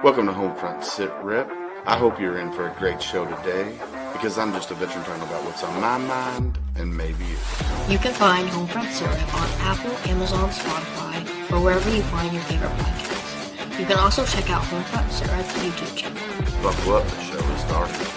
Welcome to HomeFront Sitrep. I hope you're in for a great show today, because I'm just a veteran talking about what's on my mind and maybe you. You can find HomeFront Sitrep on Apple, Amazon, Spotify, or wherever you find your favorite podcasts. You can also check out HomeFront Sitrep's YouTube channel. Buckle up, the show is starting.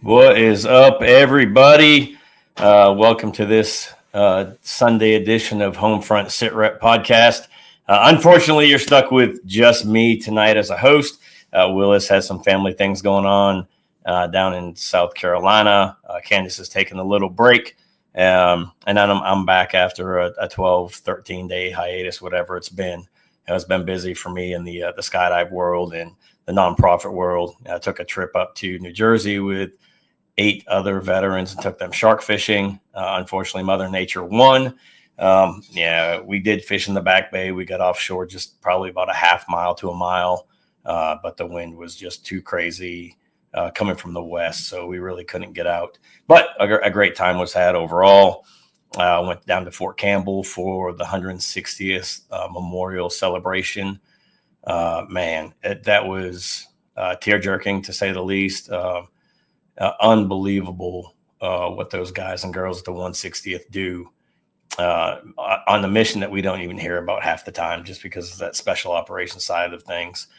What is up, everybody? Welcome to this Sunday edition of HomeFront Sitrep podcast. Unfortunately, you're stuck with just me tonight as a host. Willis has some family things going on down in South Carolina. Candace is taking a little break. And then I'm back after a 12, 13-day hiatus, whatever it's been. It's been busy for me in the skydive world and the nonprofit world. I took a trip up to New Jersey with 8 other veterans and took them shark fishing. Unfortunately, Mother Nature won. We did fish in the back bay. We got offshore just probably about a half mile to a mile, but the wind was just too crazy coming from the west, so we really couldn't get out. But a great time was had overall. Went down to Fort Campbell for the 160th memorial celebration. That was tear-jerking, to say the least. Unbelievable what those guys and girls at the 160th do on the mission that we don't even hear about half the time, just because of that special operations side of things.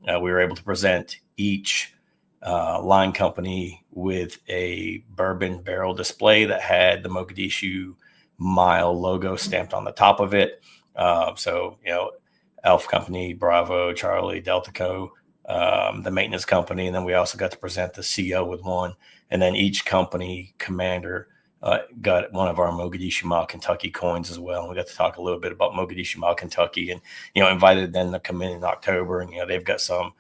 We were able to present each line company with a bourbon barrel display that had the Mogadishu Mile logo stamped on the top of it. Alpha Company, Bravo, Charlie, Delta Co., the maintenance company, and then we also got to present the CO with one. And then each company commander got one of our Mogadishu Mile, Kentucky coins as well. And we got to talk a little bit about Mogadishu Mile, Kentucky, and invited them to come in October. And they've got some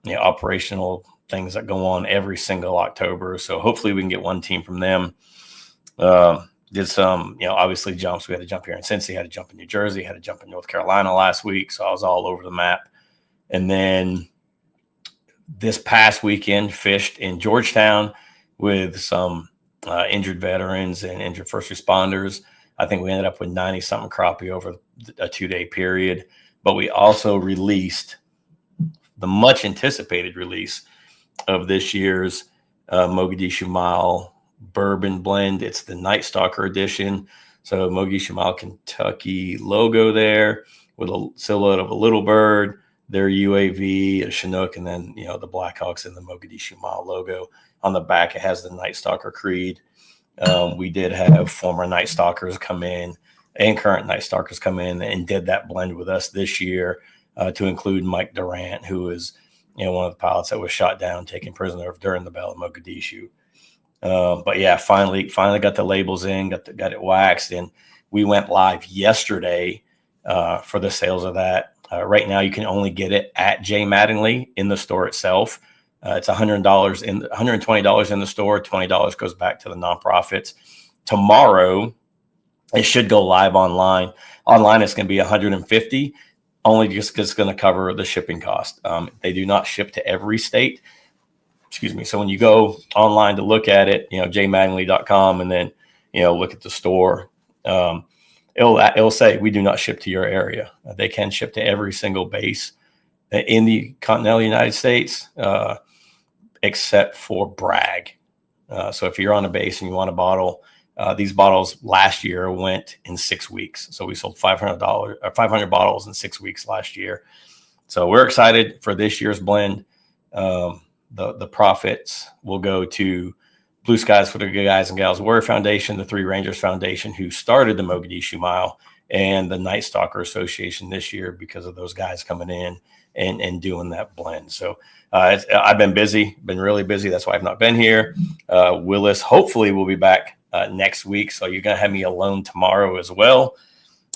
operational things that go on every single October. So hopefully we can get one team from them. Did some, obviously jumps. We had to jump here in Cincy, had to jump in New Jersey, had to jump in North Carolina last week. So I was all over the map. And then this past weekend, fished in Georgetown with some injured veterans and injured first responders. I think we ended up with 90-something crappie over a 2-day period. But we also released the much anticipated release of this year's Mogadishu Mile bourbon blend. It's the Night Stalker edition. So Mogadishu Mile, Kentucky logo there with a silhouette of a little bird, their UAV, a Chinook, and then, the Blackhawks and the Mogadishu Mile logo. On the back, it has the Night Stalker creed. We did have former Night Stalkers come in and current Night Stalkers come in and did that blend with us this year, to include Mike Durant, who is, one of the pilots that was shot down, taken prisoner during the Battle of Mogadishu. But yeah, finally got the labels in, got it waxed, and we went live yesterday for the sales of that. Right now, you can only get it at J. Mattingly in the store itself. It's $120 in the store. $20 goes back to the nonprofits. Tomorrow, it should go live online. Online, it's going to be $150, only just because it's going to cover the shipping cost. They do not ship to every state. Excuse me. So when you go online to look at it, jmattingly.com, and then, look at the store, it'll say we do not ship to your area. They can ship to every single base in the continental United States, except for Bragg. So if you're on a base and you want a bottle, these bottles last year went in 6 weeks. So we sold 500 bottles in 6 weeks last year. So we're excited for this year's blend. The profits will go to Blue Skies for the Good Guys and Gals Warrior Foundation, the Three Rangers Foundation, who started the Mogadishu Mile, and the Night Stalker Association this year, because of those guys coming in and doing that blend. So I've been busy, been really busy. That's why I've not been here. Willis hopefully will be back next week. So you're going to have me alone tomorrow as well.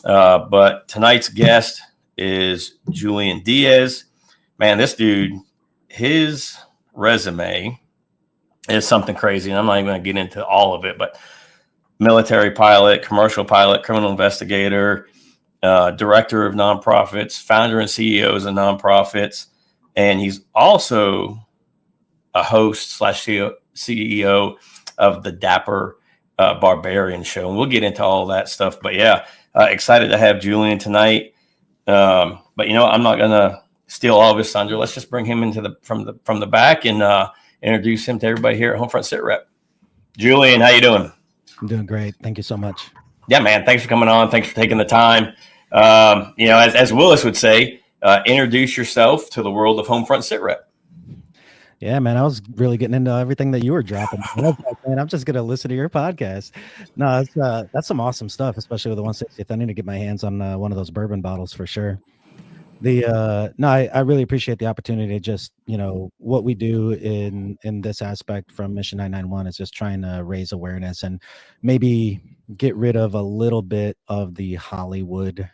But tonight's guest is Julian Diaz. Man, this dude, his resume is something crazy. And I'm not even going to get into all of it, but military pilot, commercial pilot, criminal investigator, director of nonprofits, founder and CEOs of nonprofits. And he's also a host / CEO of the Dapper Barbarian Show. And we'll get into all that stuff. But yeah, excited to have Julian tonight. But I'm not going to steal all of his thunder. Let's just bring him into from the back and introduce him to everybody here at HomeFront Sitrep. Julian, how you doing? I'm doing great. Thank you so much. Yeah, man. Thanks for coming on. Thanks for taking the time. As Willis would say, introduce yourself to the world of HomeFront Sitrep. Yeah, man. I was really getting into everything that you were dropping. Man, I'm just going to listen to your podcast. No, that's some awesome stuff, especially with the 160th. I need to get my hands on one of those bourbon bottles for sure. I really appreciate the opportunity to just, what we do in this aspect from Mission 991 is just trying to raise awareness and maybe get rid of a little bit of the Hollywood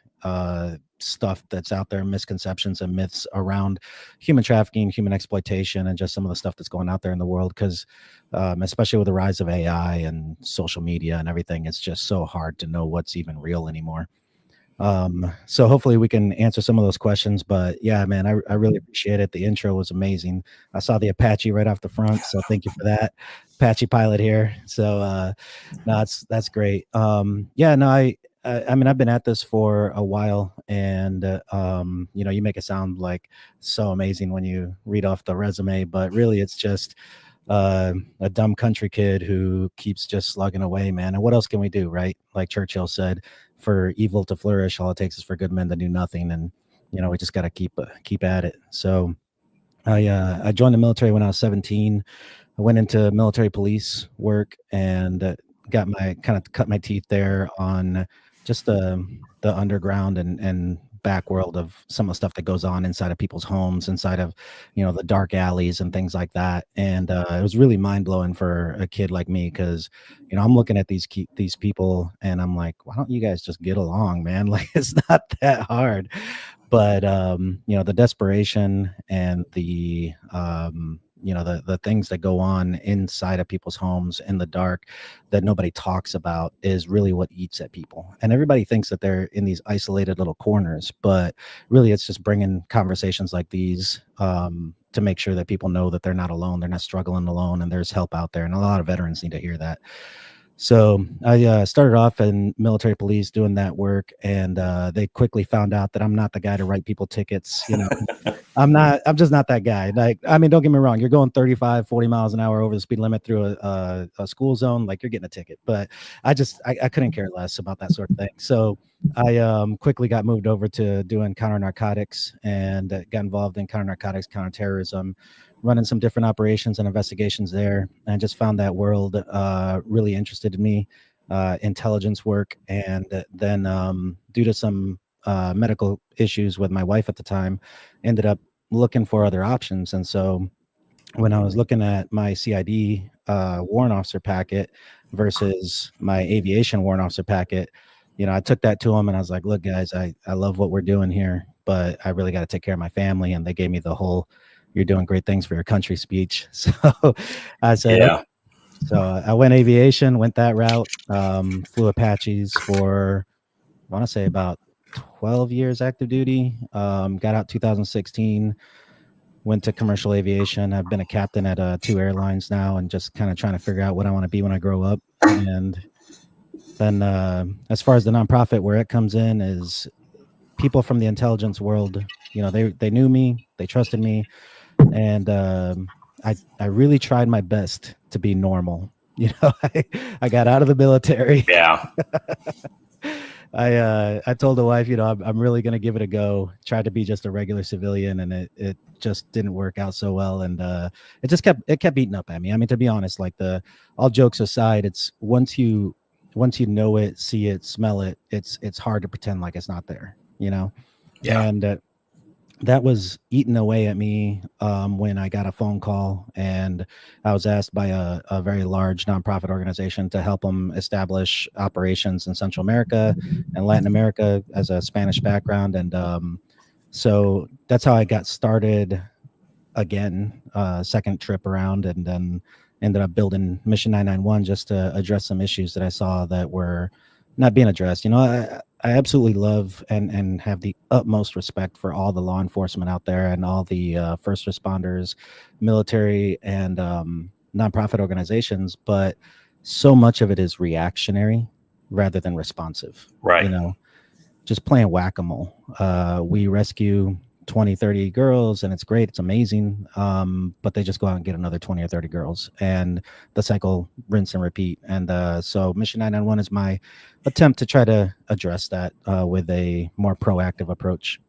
stuff that's out there, misconceptions and myths around human trafficking, human exploitation, and just some of the stuff that's going out there in the world. Because especially with the rise of AI and social media and everything, it's just so hard to know what's even real anymore. So hopefully we can answer some of those questions, but yeah, man, I really appreciate it. The intro was amazing. I saw the Apache right off the front. So thank you for that. Apache pilot here. So, that's great. I mean, I've been at this for a while, and, you make it sound like so amazing when you read off the resume, but really it's just, a dumb country kid who keeps just slugging away, man. And what else can we do, right? Like Churchill said, for evil to flourish, all it takes is for good men to do nothing. And, we just got to keep at it. So I joined the military when I was 17. I went into military police work and cut my teeth there on just the underground and back world of some of the stuff that goes on inside of people's homes, inside of, the dark alleys and things like that. And it was really mind blowing for a kid like me, because, I'm looking at these people and I'm like, why don't you guys just get along, man? Like, it's not that hard. But, the desperation and the, the things that go on inside of people's homes in the dark that nobody talks about is really what eats at people. And everybody thinks that they're in these isolated little corners, but really it's just bringing conversations like these to make sure that people know that they're not alone, they're not struggling alone, and there's help out there. And a lot of veterans need to hear that. So I started off in military police doing that work, and they quickly found out that I'm not the guy to write people tickets. I'm just not that guy. Like, I mean, don't get me wrong. You're going 35, 40 miles an hour over the speed limit through a school zone, like you're getting a ticket. But I couldn't care less about that sort of thing. So I quickly got moved over to doing counter narcotics and got involved in counter narcotics, counterterrorism, running some different operations and investigations there. And I just found that world really interested in me, intelligence work. And then due to some medical issues with my wife at the time, ended up looking for other options. And so when I was looking at my CID warrant officer packet versus my aviation warrant officer packet, I took that to them and I was like, look, guys, I love what we're doing here, but I really got to take care of my family. And they gave me the whole, you're doing great things for your country speech. So I said, Yeah. okay. So I went aviation, went that route, flew Apaches for, I want to say about 12 years active duty, got out 2016, went to commercial aviation. I've been a captain at 2 airlines now and just kind of trying to figure out what I want to be when I grow up. And then as far as the nonprofit, where it comes in is people from the intelligence world, they knew me, they trusted me. And I really tried my best to be normal. I got out of the military. Yeah. I told the wife, I'm really going to give it a go. Tried to be just a regular civilian, and it just didn't work out so well. And it kept eating up at me. I mean, to be honest, like all jokes aside, it's once you know it, see it, smell it, it's hard to pretend like it's not there, Yeah. And that was eating away at me when I got a phone call and I was asked by a very large nonprofit organization to help them establish operations in Central America and Latin America as a Spanish background. And so that's how I got started again, second trip around, and then ended up building Mission 991 just to address some issues that I saw that were not being addressed. I absolutely love and have the utmost respect for all the law enforcement out there and all the first responders, military, and nonprofit organizations. But so much of it is reactionary rather than responsive. Right. Just playing whack-a-mole. We rescue 20, 30 girls and it's great. It's amazing. But they just go out and get another 20 or 30 girls and the cycle rinse and repeat. And so Mission 991 is my attempt to try to address that with a more proactive approach.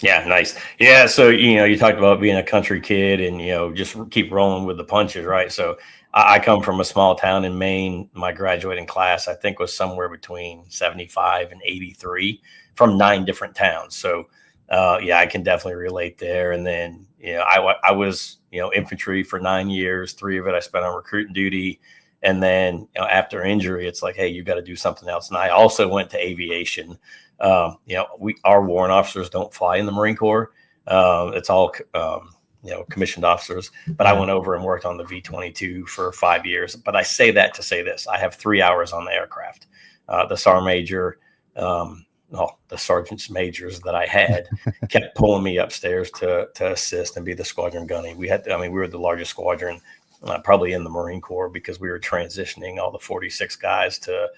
Yeah, nice. Yeah, so you talked about being a country kid and just keep rolling with the punches, right? So I come from a small town in Maine. My graduating class, I think, was somewhere between 75 and 83 from 9 different towns. So I can definitely relate there. And then I was infantry for 9 years. 3 of it I spent on recruiting duty. And then after injury, it's like, hey, you got to do something else. And I also went to aviation. Our warrant officers don't fly in the Marine Corps. It's all commissioned officers. But I went over and worked on the V-22 for 5 years. But I say that to say this: I have 3 hours on the aircraft. The SAR major, the sergeants majors that I had kept pulling me upstairs to assist and be the squadron gunny. We were the largest squadron probably in the Marine Corps because we were transitioning all the 46 guys to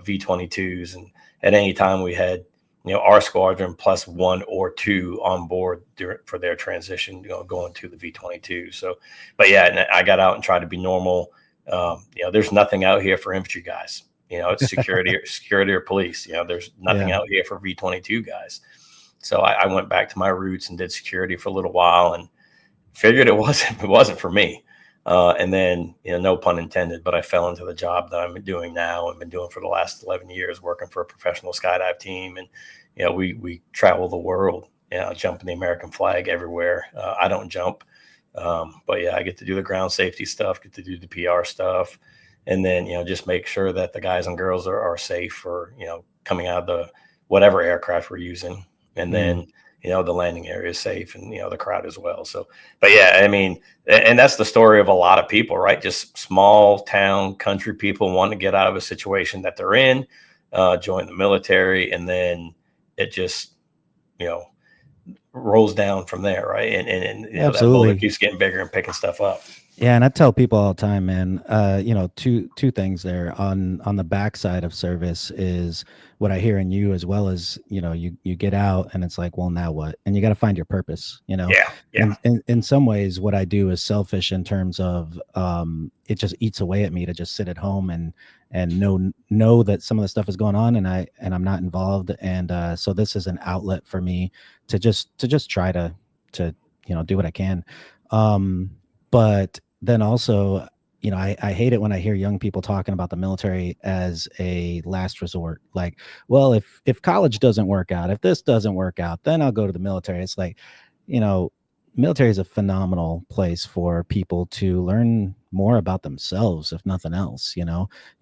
V-22s. And at any time we had, our squadron plus 1 or 2 on board for their transition, going to the V-22. So, but yeah, and I got out and tried to be normal. There's nothing out here for infantry guys. It's security or police. There's nothing out here for V-22 guys. So I went back to my roots and did security for a little while and figured it wasn't for me. And then, no pun intended, but I fell into the job that I'm doing now and been doing for the last 11 years, working for a professional skydive team. And, we travel the world, jumping the American flag everywhere. I don't jump. But yeah, I get to do the ground safety stuff, get to do the PR stuff. And then, just make sure that the guys and girls are safe for, coming out of the whatever aircraft we're using. And then, the landing area is safe and, the crowd as well. So, but yeah, I mean, and that's the story of a lot of people, right? Just small town country people want to get out of a situation that they're in, join the military, and then it just, rolls down from there, right? And that bullet keeps getting bigger and picking stuff up. Yeah, and I tell people all the time, man. Two things there on the backside of service is what I hear in you, as well as you get out and it's like, well, now what? And you got to find your purpose. Yeah. And in some ways, what I do is selfish in terms of it just eats away at me to just sit at home and know that some of the stuff is going on and I'm not involved, and so this is an outlet for me to just try to do what I can. But then also, I hate it when I hear young people talking about the military as a last resort. Like, well, if college doesn't work out, if this doesn't work out, then I'll go to the military. It's like, military is a phenomenal place for people to learn more about themselves, if nothing else. You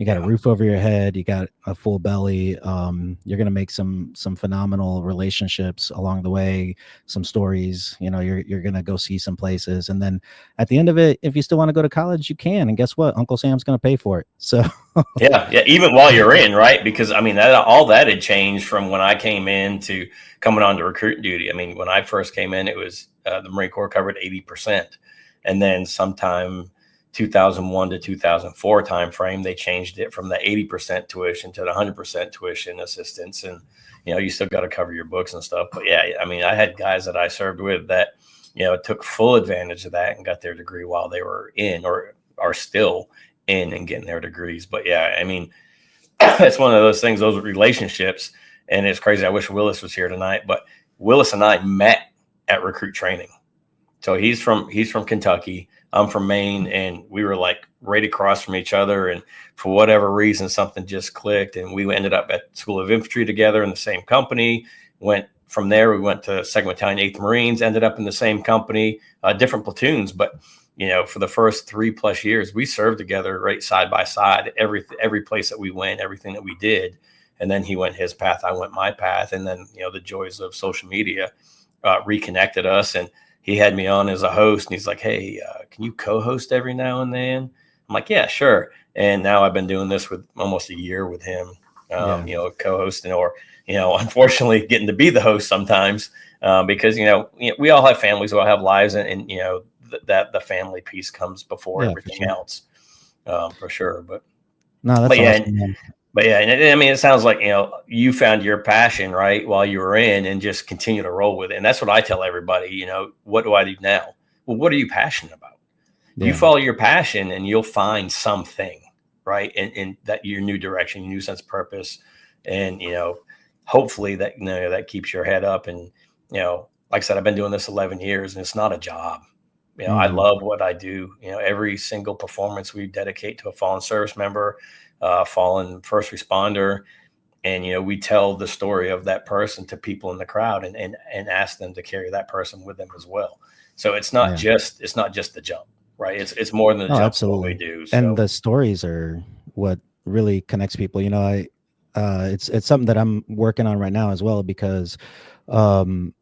got a roof over your head, you got a full belly. You're going to make some phenomenal relationships along the way, some stories. You're going to go see some places, and then at the end of it, if you still want to go to college, you can. And guess what? Uncle Sam's going to pay for it. So yeah, even while you're in, right? Because I mean, all that had changed from when I came in to coming on to recruit duty. I mean, when I first came in, it was the Marine Corps covered 80%, and then sometime 2001 to 2004 timeframe, they changed it from the 80% tuition to the 100% tuition assistance, and you still got to cover your books and stuff. But yeah, I mean, I had guys that I served with that took full advantage of that and got their degree while they were in or are still in and getting their degrees. But yeah, I mean, it's one of those things, those relationships, and it's crazy. I wish Willis was here tonight, but Willis and I met at recruit training. So he's from Kentucky. I'm from Maine, and we were like right across from each other. And for whatever reason, something just clicked, and we ended up at School of Infantry together in the same company. Went from there, we went to 2nd Battalion, 8th Marines, ended up in the same company, different platoons. But, for the first 3+ years, we served together right side by side, every place that we went, everything that we did. And then he went his path, I went my path. And then, the joys of social media reconnected us, and he had me on as a host, and he's like, hey, can you co-host every now and then? I'm like, yeah, sure. And now I've been doing this with almost a year with him, co-hosting or, unfortunately getting to be the host sometimes because, we all have families, we all have lives, and that the family piece comes before everything else for sure. But no, that's awesome, man. But yeah, and I mean, it sounds like, you found your passion, right, while you were in, and just continue to roll with it. And that's what I tell everybody, what do I do now? Well, what are you passionate about? Yeah. You follow your passion and you'll find something, right? In that your new direction, your new sense of purpose. And, hopefully that, that keeps your head up. And, like I said, I've been doing this 11 years and it's not a job. I love what I do. Every single performance we dedicate to a fallen service member, fallen first responder, and we tell the story of that person to people in the crowd and ask them to carry that person with them as well. So it's not just the jump, right? It's more than the jump. Absolutely. What we do. So. And the stories are what really connects people. It's something that I'm working on right now as well, because there's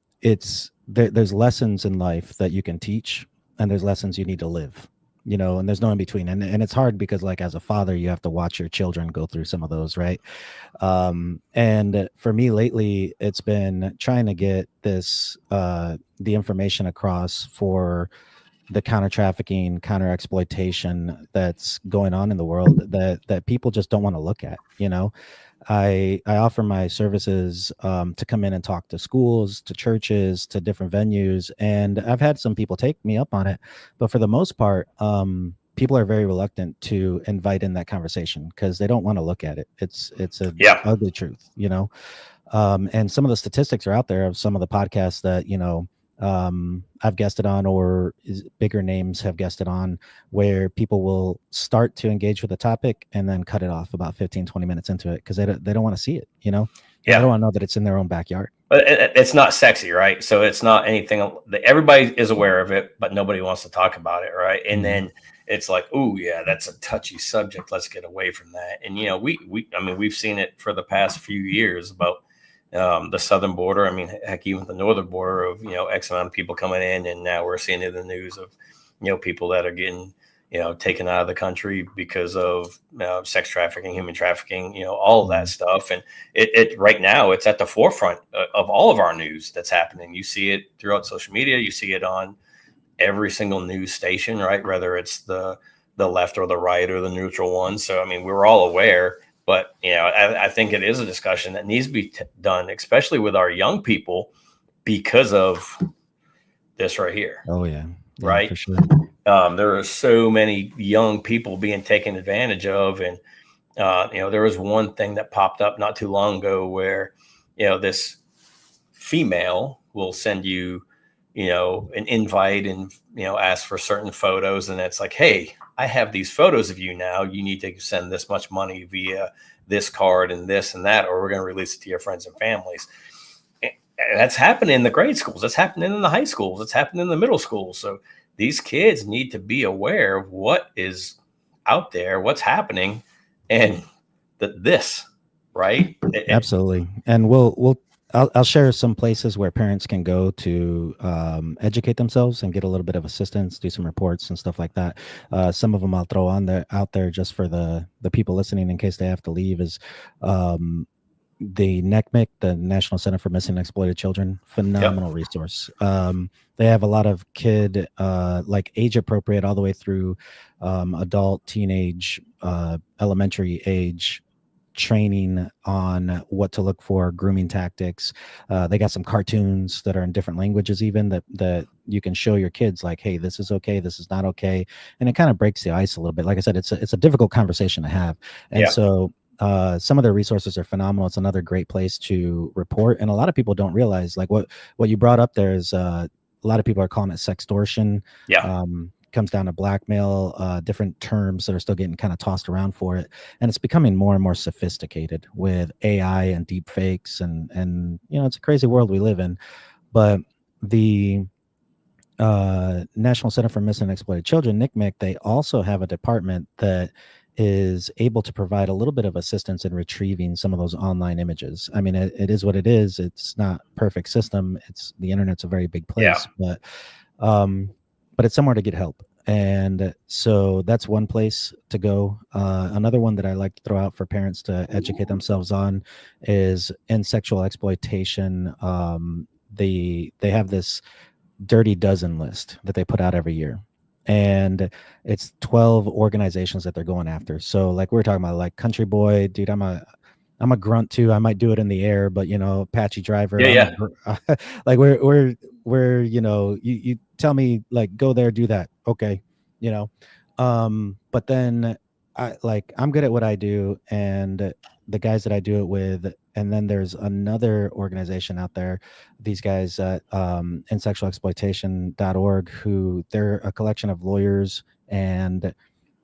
lessons in life that you can teach, and there's lessons you need to live. And there's no in between. And it's hard because, like, as a father, you have to watch your children go through some of those, right? And for me lately, it's been trying to get this, the information across for the counter trafficking, counter exploitation that's going on in the world that people just don't want to look at. I offer my services to come in and talk to schools, to churches, to different venues, and I've had some people take me up on it, but for the most part, people are very reluctant to invite in that conversation because they don't want to look at it. It's a ugly truth, and some of the statistics are out there of some of the podcasts that I've guested on, or bigger names have guested on, where people will start to engage with the topic and then cut it off about 15-20 minutes into it because they don't want to see it. They don't want to know that it's in their own backyard. But it's not sexy, right? So it's not anything that everybody is aware of it, but nobody wants to talk about it, right? And then it's like, oh yeah, that's a touchy subject. Let's get away from that. And we've seen it for the past few years about the southern border. I mean, heck, even the northern border of, X amount of people coming in. And now we're seeing in the news of, people that are getting, taken out of the country because of sex trafficking, human trafficking, all of that stuff. And it right now it's at the forefront of all of our news that's happening. You see it throughout social media. You see it on every single news station, right? Whether it's the left or the right or the neutral one. So, I mean, we're all aware, but, I think it is a discussion that needs to be done, especially with our young people, because of this right here. Oh yeah, right. for sure. There are so many young people being taken advantage of. And, there was one thing that popped up not too long ago where, this female will send you, an invite and, ask for certain photos. And it's like, hey, I have these photos of you now. You need to send this much money via this card and this and that, or we're going to release it to your friends and families. And that's happening in the grade schools. That's happening in the high schools. It's happening in the middle schools. So these kids need to be aware of what is out there, what's happening, and this, right? Absolutely. And I'll share some places where parents can go to educate themselves and get a little bit of assistance, do some reports and stuff like that. Some of them I'll throw out there just for the people listening in case they have to leave is the NECMIC, the National Center for Missing and Exploited Children, phenomenal resource. They have a lot of kid, like age appropriate all the way through adult, teenage, elementary age training on what to look for, grooming tactics. They got some cartoons that are in different languages even that you can show your kids like, hey, this is okay, this is not okay. And it kind of breaks the ice a little bit. Like I said, it's a difficult conversation to have. And so some of their resources are phenomenal. It's another great place to report. And a lot of people don't realize like what you brought up there is a lot of people are calling it sextortion. Comes down to blackmail, different terms that are still getting kind of tossed around for it. And it's becoming more and more sophisticated with AI and deep fakes and it's a crazy world we live in. But the National Center for Missing and Exploited Children, NCMEC, they also have a department that is able to provide a little bit of assistance in retrieving some of those online images. I mean, it is what it is. It's not a perfect system. The internet's a very big place, but it's somewhere to get help. And so that's one place to go. Another one that I like to throw out for parents to educate themselves on is in sexual exploitation. They have this Dirty Dozen list that they put out every year. And it's 12 organizations that they're going after. So like we were talking about, like Country Boy, dude, I'm a grunt too. I might do it in the air, but Apache driver. Like we're you tell me like go there, do that. Okay. But then I'm good at what I do and the guys that I do it with. And then there's another organization out there, these guys at insexualexploitation.org, who they're a collection of lawyers and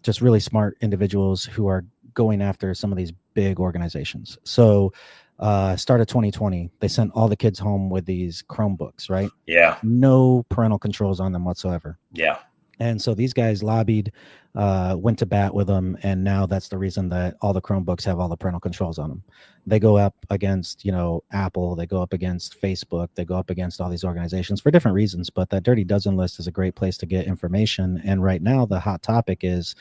just really smart individuals who are going after some of these big organizations. So start of 2020, they sent all the kids home with these Chromebooks, right? Yeah. No parental controls on them whatsoever. Yeah. And so these guys lobbied, went to bat with them, and now that's the reason that all the Chromebooks have all the parental controls on them. They go up against, Apple, they go up against Facebook, they go up against all these organizations for different reasons, but that Dirty Dozen list is a great place to get information. And right now the hot topic is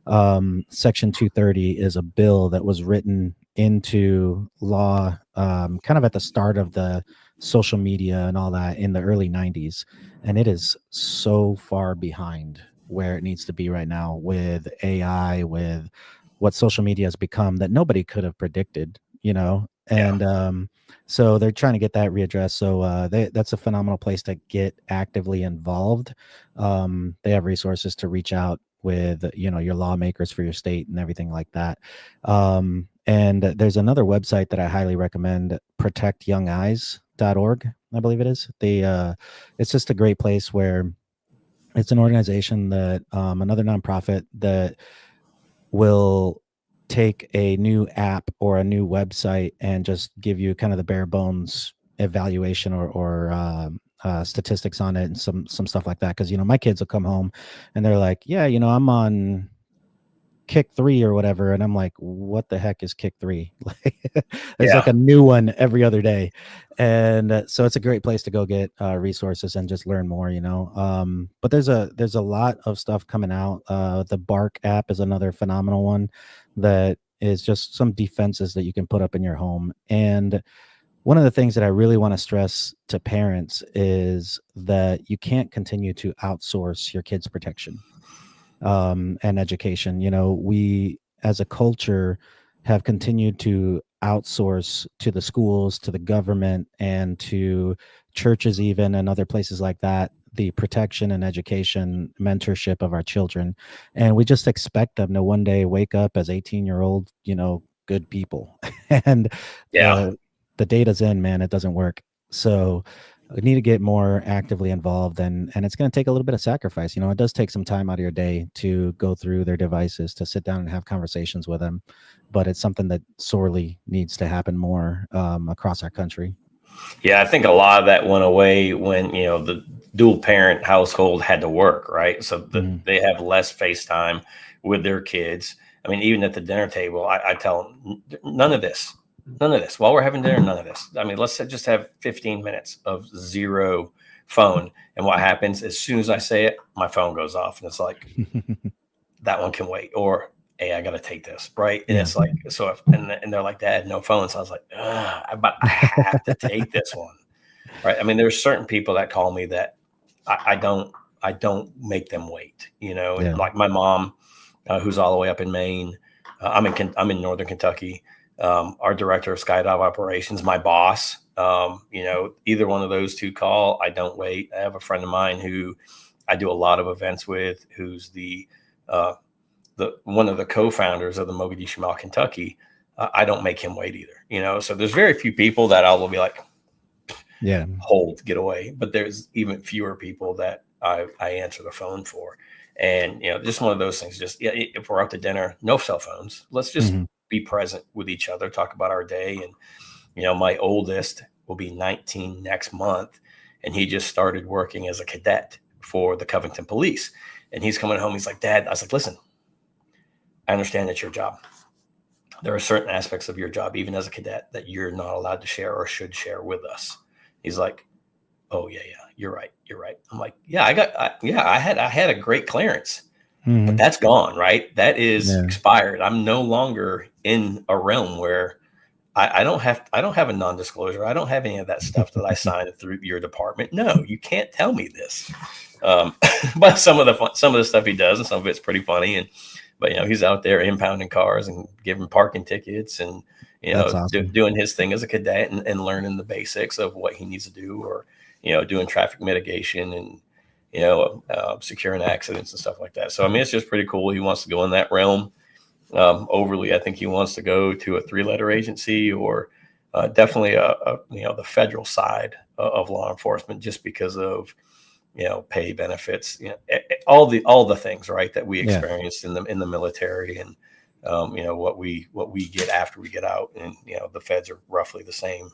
Section 230 is a bill that was written into law kind of at the start of the social media and all that in the early 90s. And it is so far behind where it needs to be right now with AI, with what social media has become that nobody could have predicted, and so they're trying to get that readdressed. So that's a phenomenal place to get actively involved. They have resources to reach out with, your lawmakers for your state and everything like that. And there's another website that I highly recommend, protectyoungeyes.org, I believe it is. It's just a great place where it's an organization that another nonprofit that will take a new app or a new website and just give you kind of the bare bones evaluation or statistics on it and some stuff like that. Because my kids will come home and they're like, yeah, I'm on kick 3 or whatever. And I'm like, what the heck is kick 3? Like, there's Yeah. like a new one every other day. And so it's a great place to go get resources and just learn more, but there's a lot of stuff coming out. The Bark app is another phenomenal one that is just some defenses that you can put up in your home. And one of the things that I really want to stress to parents is that you can't continue to outsource your kids' protection and education. We as a culture have continued to outsource to the schools, to the government, and to churches, even, and other places like that, the protection and education mentorship of our children. And we just expect them to one day wake up as 18-year-old, good people. And Yeah. the data's in, man, it doesn't work. So we need to get more actively involved, and it's going to take a little bit of sacrifice. It does take some time out of your day to go through their devices, to sit down and have conversations with them, but it's something that sorely needs to happen more across our country. Yeah, I think a lot of that went away when, the dual parent household had to work, right? So they have less face time with their kids. I mean, even at the dinner table, I tell them, none of this. While we're having dinner, none of this. I mean, let's just have 15 minutes of zero phone. And what happens as soon as I say it, my phone goes off, and it's like, that one can wait, or, hey, I got to take this, right? And it's like, so and they're like, Dad, no phone. So I was like, I have to take this one, right? I mean, there's certain people that call me that I don't make them wait, and like my mom, who's all the way up in Maine. I'm in Northern Kentucky. Our director of skydive operations, my boss, either one of those two call, I don't wait. I have a friend of mine who I do a lot of events with, who's the one of the co-founders of the Mogadishu Mall, Kentucky. I don't make him wait either, so there's very few people that I will be like, hold, get away. But there's even fewer people that I answer the phone for. And, just one of those things, just if we're out to dinner, no cell phones, let's just be present with each other, talk about our day. And, my oldest will be 19 next month, and he just started working as a cadet for the Covington Police. And he's coming home. He's like, Dad, I was like, listen, I understand that's your job. There are certain aspects of your job, even as a cadet, that you're not allowed to share or should share with us. He's like, oh yeah, you're right. I'm like, yeah, I had a great clearance, but that's gone, right? That is expired. I'm no longer in a realm where I don't have a non-disclosure. I don't have any of that stuff that I signed through your department. No, you can't tell me this. But some of the stuff he does, and some of it's pretty funny. But he's out there impounding cars and giving parking tickets, and awesome. Doing his thing as a cadet and learning the basics of what he needs to do, or doing traffic mitigation and securing accidents and stuff like that. So I mean, it's just pretty cool. He wants to go in that realm. Overly, I think he wants to go to a 3-letter agency, or definitely the federal side of law enforcement, just because of pay, benefits, all the things, right, that we experienced in the military, and what we get after we get out, and the feds are roughly the same.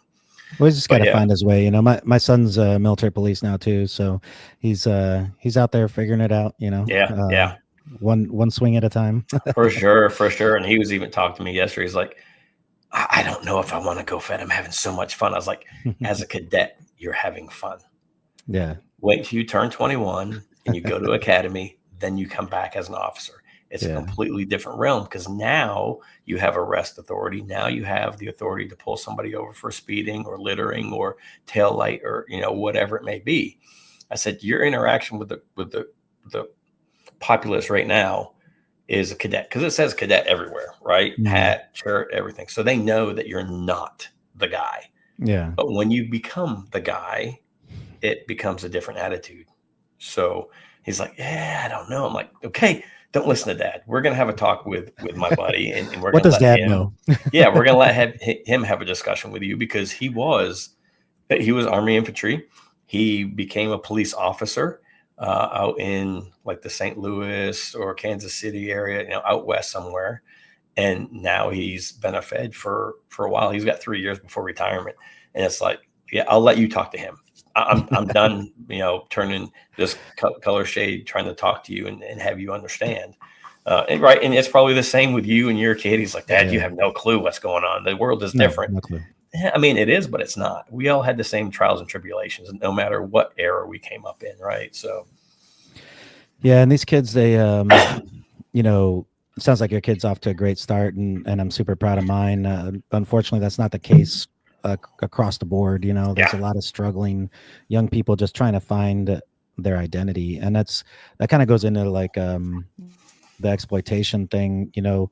Well, he's just got to find his way. My son's military police now too, so he's out there figuring it out. One swing at a time. For sure. And he was even talking to me yesterday. He's like, I don't know if I want to go fed. I'm having so much fun. I was like, as a cadet, you're having fun. Yeah. Wait till you turn 21 and you go to academy, then you come back as an officer. It's a completely different realm, because now you have arrest authority. Now you have the authority to pull somebody over for speeding or littering or tail light, or whatever it may be. I said, your interaction with the populace right now is a cadet, because it says cadet everywhere, right? Hat, shirt, everything. So they know that you're not the guy. Yeah. But when you become the guy, it becomes a different attitude. So he's like, I don't know. I'm like, okay, don't listen to Dad. We're going to have a talk with my buddy, and we're what going to does Dad know? We're going to let him have a discussion with you, because he was Army infantry. He became a police officer out in like the St. Louis or Kansas City area, out west somewhere. And now he's been a Fed for a while. He's got 3 years before retirement. And it's like, I'll let you talk to him. I'm done, turning this color shade, trying to talk to you and have you understand. And right, and it's probably the same with you and your kid. He's like, Dad, you Yeah. have no clue what's going on. The world is No, different. no clue. Yeah, I mean, it is, but it's not. We all had the same trials and tribulations, no matter what era we came up in, right? So, Yeah, and these kids, they, you know, it sounds like your kid's off to a great start, and I'm super proud of mine. Unfortunately, that's not the case across the board. You know, there's a yeah, lot of struggling young people just trying to find their identity, and that kind of goes into like the exploitation thing. You know,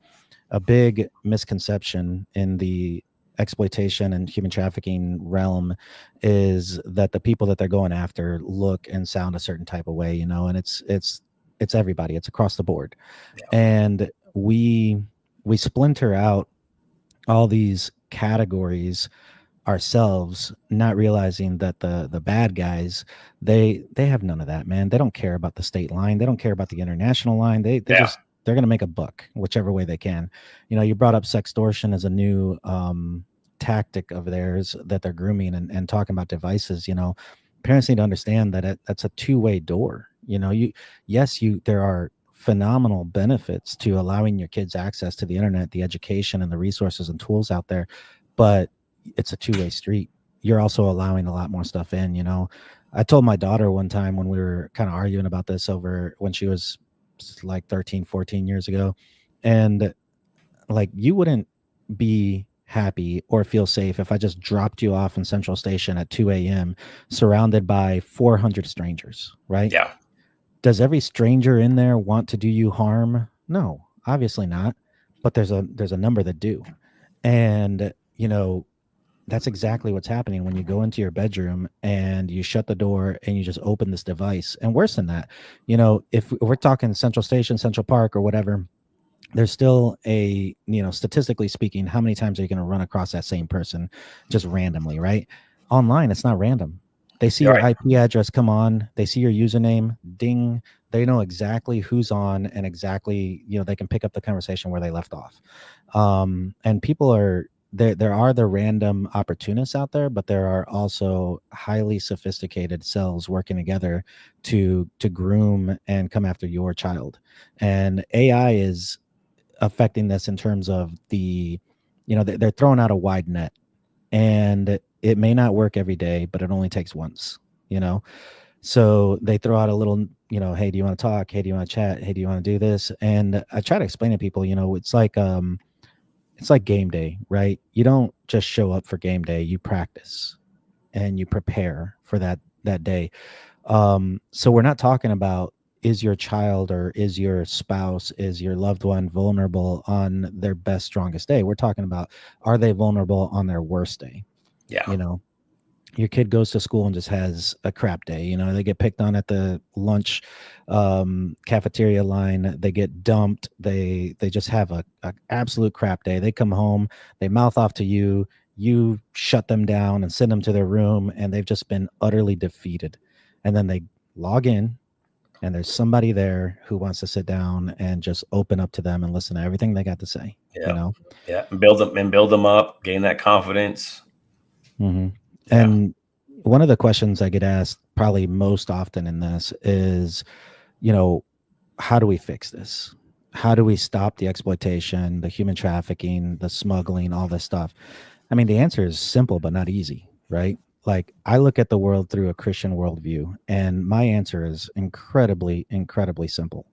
a big misconception in the exploitation and human trafficking realm is that the people that they're going after look and sound a certain type of way, you know, and it's everybody, it's across the board. yeah, And we splinter out all these categories ourselves, not realizing that the bad guys, they have none of that, man. They don't care about the state line, they don't care about the international line. They yeah, just, they're going to make a buck whichever way they can. You know, you brought up sextortion as a new tactic of theirs that they're grooming, and talking about devices. You know, parents need to understand that that's a two-way door. You know, there are phenomenal benefits to allowing your kids access to the internet, the education, and the resources and tools out there, but it's a two-way street. You're also allowing a lot more stuff in. You know, I told my daughter one time when we were kind of arguing about this over when she was like 13, 14 years ago, and like, you wouldn't be happy or feel safe if I just dropped you off in Central Station at 2 a.m. surrounded by 400 strangers, right? yeah, Does every stranger in there want to do you harm? No, obviously not. But there's a number that do. And, you know, that's exactly what's happening when you go into your bedroom and you shut the door and you just open this device. And worse than that, you know, if we're talking Central Station, Central Park, or whatever, there's still a, you know, statistically speaking, how many times are you going to run across that same person just randomly, right? Online, it's not random. They see you're your right. IP address come on, they see your username, ding, they know exactly who's on, and exactly, you know, they can pick up the conversation where they left off. And people are there are the random opportunists out there, but there are also highly sophisticated cells working together to groom and come after your child. And AI is affecting this in terms of the, you know, they're throwing out a wide net, and it may not work every day, but it only takes once, you know. So they throw out a little, you know, hey, do you want to talk, hey, do you want to chat, hey, do you want to do this? And I try to explain to people, you know, it's like game day, right? You don't just show up for game day, you practice and you prepare for that day. So we're not talking about, is your child or is your spouse, is your loved one vulnerable on their best, strongest day? We're talking about, are they vulnerable on their worst day? Yeah, You know, your kid goes to school and just has a crap day. You know, they get picked on at the lunch cafeteria line, they get dumped, they just have a absolute crap day. They come home, they mouth off to you, you shut them down and send them to their room, and they've just been utterly defeated. And then they log in, and there's somebody there who wants to sit down and just open up to them and listen to everything they got to say. yeah, You know. yeah. And build them up, gain that confidence. Mm-hmm. Yeah, And one of the questions I get asked probably most often in this is, you know, how do we fix this? How do we stop the exploitation, the human trafficking, the smuggling, all this stuff? I mean, the answer is simple, but not easy, right? Like, I look at the world through a Christian worldview, and my answer is incredibly, incredibly simple.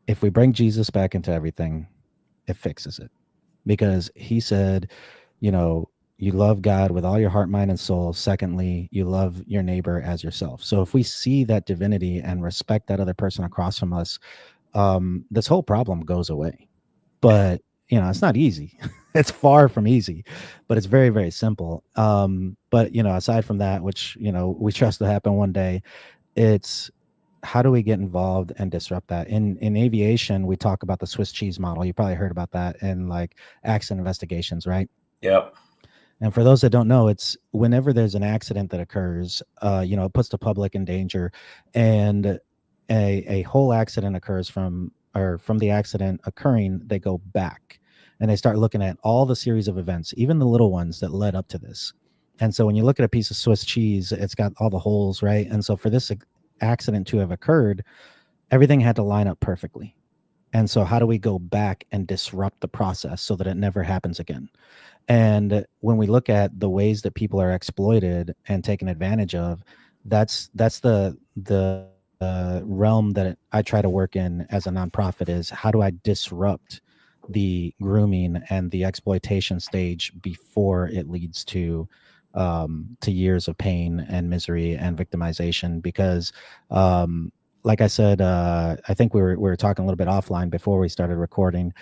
If we bring Jesus back into everything, it fixes it. Because he said, you know, you love God with all your heart, mind, and soul. Secondly, you love your neighbor as yourself. So if we see that divinity and respect that other person across from us, this whole problem goes away. But, you know, it's not easy. It's far from easy, but it's very, very simple. But, you know, aside from that, which, you know, we trust to happen one day, it's, how do we get involved and disrupt that? In aviation, we talk about the Swiss cheese model. You probably heard about that in like accident investigations, right? yep, And for those that don't know, it's whenever there's an accident that occurs, you know, it puts the public in danger, and a whole accident occurs from the accident occurring, they go back and they start looking at all the series of events, even the little ones that led up to this. And so when you look at a piece of Swiss cheese, it's got all the holes, right? And so for this accident to have occurred, everything had to line up perfectly. And so how do we go back and disrupt the process so that it never happens again? And when we look at the ways that people are exploited and taken advantage of, that's the realm that I try to work in as a nonprofit is how do I disrupt the grooming and the exploitation stage before it leads to years of pain and misery and victimization? Because like I said, I think we were talking a little bit offline before we started recording,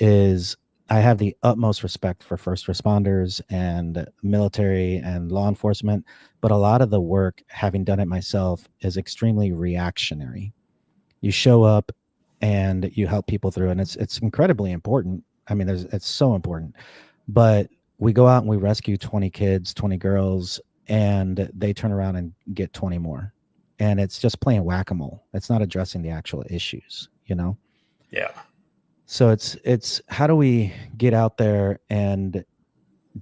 is I have the utmost respect for first responders and military and law enforcement, but a lot of the work, having done it myself, is extremely reactionary. You show up and you help people through, and it's incredibly important. I mean, it's so important. But we go out and we rescue 20 kids, 20 girls, and they turn around and get 20 more. And it's just playing whack-a-mole. It's not addressing the actual issues, you know? Yeah. So it's how do we get out there and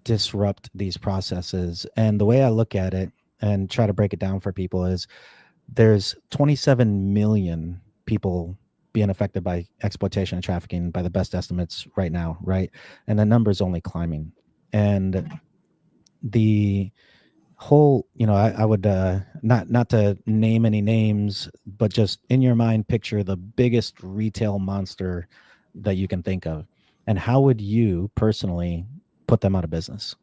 disrupt these processes? And the way I look at it and try to break it down for people is there's 27 million people being affected by exploitation and trafficking by the best estimates right now, right? And the number's only climbing. And the whole, I would not to name any names, but just in your mind picture the biggest retail monster that you can think of, and how would you personally put them out of business?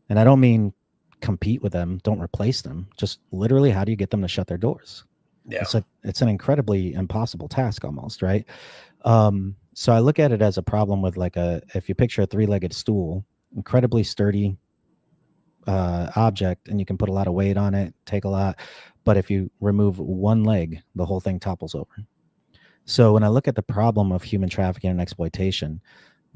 And I don't mean compete with them, don't replace them, just literally how do you get them to shut their doors? Yeah. It's an incredibly impossible task almost, right? So I look at it as a problem with if you picture a three-legged stool, incredibly sturdy object, and you can put a lot of weight on it, take a lot, but if you remove one leg, the whole thing topples over. So when I look at the problem of human trafficking and exploitation,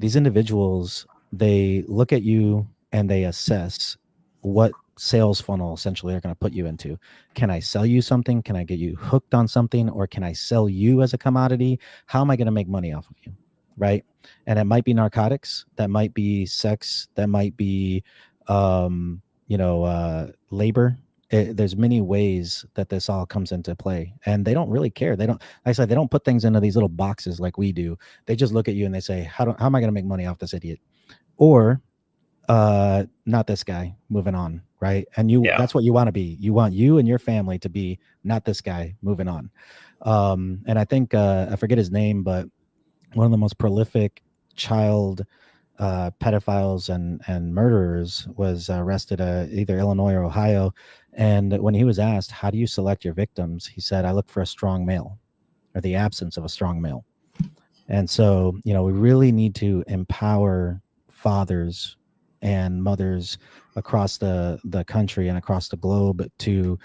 these individuals, they look at you and they assess what sales funnel essentially they're going to put you into. Can I sell you something? Can I get you hooked on something? Or can I sell you as a commodity? How am I going to make money off of you? Right? And it might be narcotics, that might be sex, that might be labor. There's many ways that this all comes into play, and they don't really care. They don't, like I said, they don't put things into these little boxes like we do. They just look at you and they say, how am I going to make money off this idiot? Or not this guy, moving on, right? And that's what you want to be. You want you and your family to be not this guy, moving on. And I think I forget his name, but one of the most prolific child pedophiles and murderers was arrested either Illinois or Ohio. And when he was asked, how do you select your victims? He said, I look for a strong male, or the absence of a strong male. And so, we really need to empower fathers and mothers across the country and across the globe to,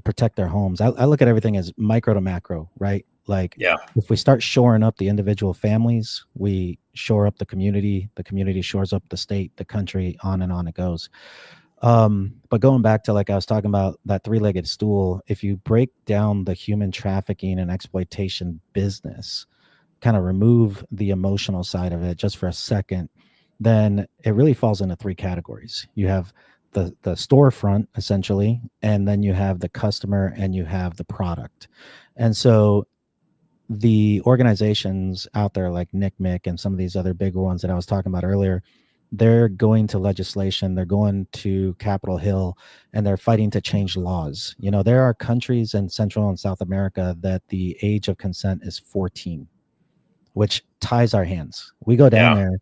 protect their homes. I look at everything as micro to macro, right? If we start shoring up the individual families, we shore up the community shores up the state, the country, on and on it goes. But going back to, like I was talking about, that three-legged stool, if you break down the human trafficking and exploitation business, kind of remove the emotional side of it just for a second, then it really falls into three categories. You have the storefront, essentially, and then you have the customer, and you have the product. And so the organizations out there like NCMEC and some of these other bigger ones that I was talking about earlier, they're going to legislation, they're going to Capitol Hill, and they're fighting to change laws. There are countries in Central and South America that the age of consent is 14, which ties our hands. We go down there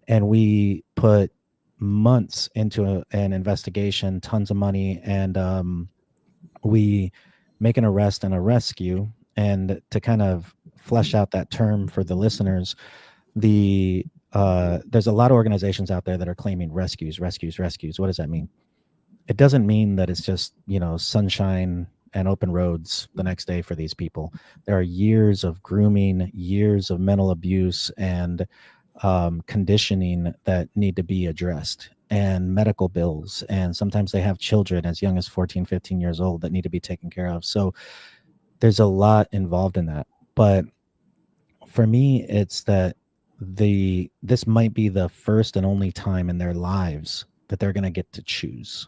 and we put months into an investigation, tons of money, and we make an arrest and a rescue. And to kind of flesh out that term for the listeners, there's a lot of organizations out there that are claiming rescues. What does that mean? It doesn't mean that it's just, sunshine and open roads the next day for these people. There are years of grooming, years of mental abuse and conditioning that need to be addressed, and medical bills. And sometimes they have children as young as 14, 15 years old that need to be taken care of. So there's a lot involved in that. But for me, it's that this might be the first and only time in their lives that they're going to get to choose.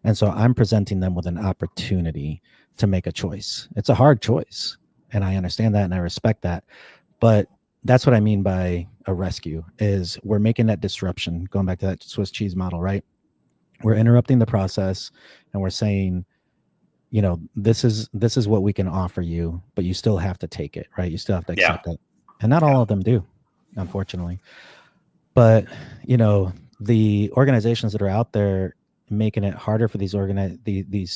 And so I'm presenting them with an opportunity to make a choice. It's a hard choice, and I understand that and I respect that. But that's what I mean by a rescue is we're making that disruption, going back to that Swiss cheese model, right? We're interrupting the process and we're saying, this is what we can offer you, but you still have to take it, right? You still have to Yeah. accept it. And not all of them do, unfortunately. But, the organizations that are out there making it harder for these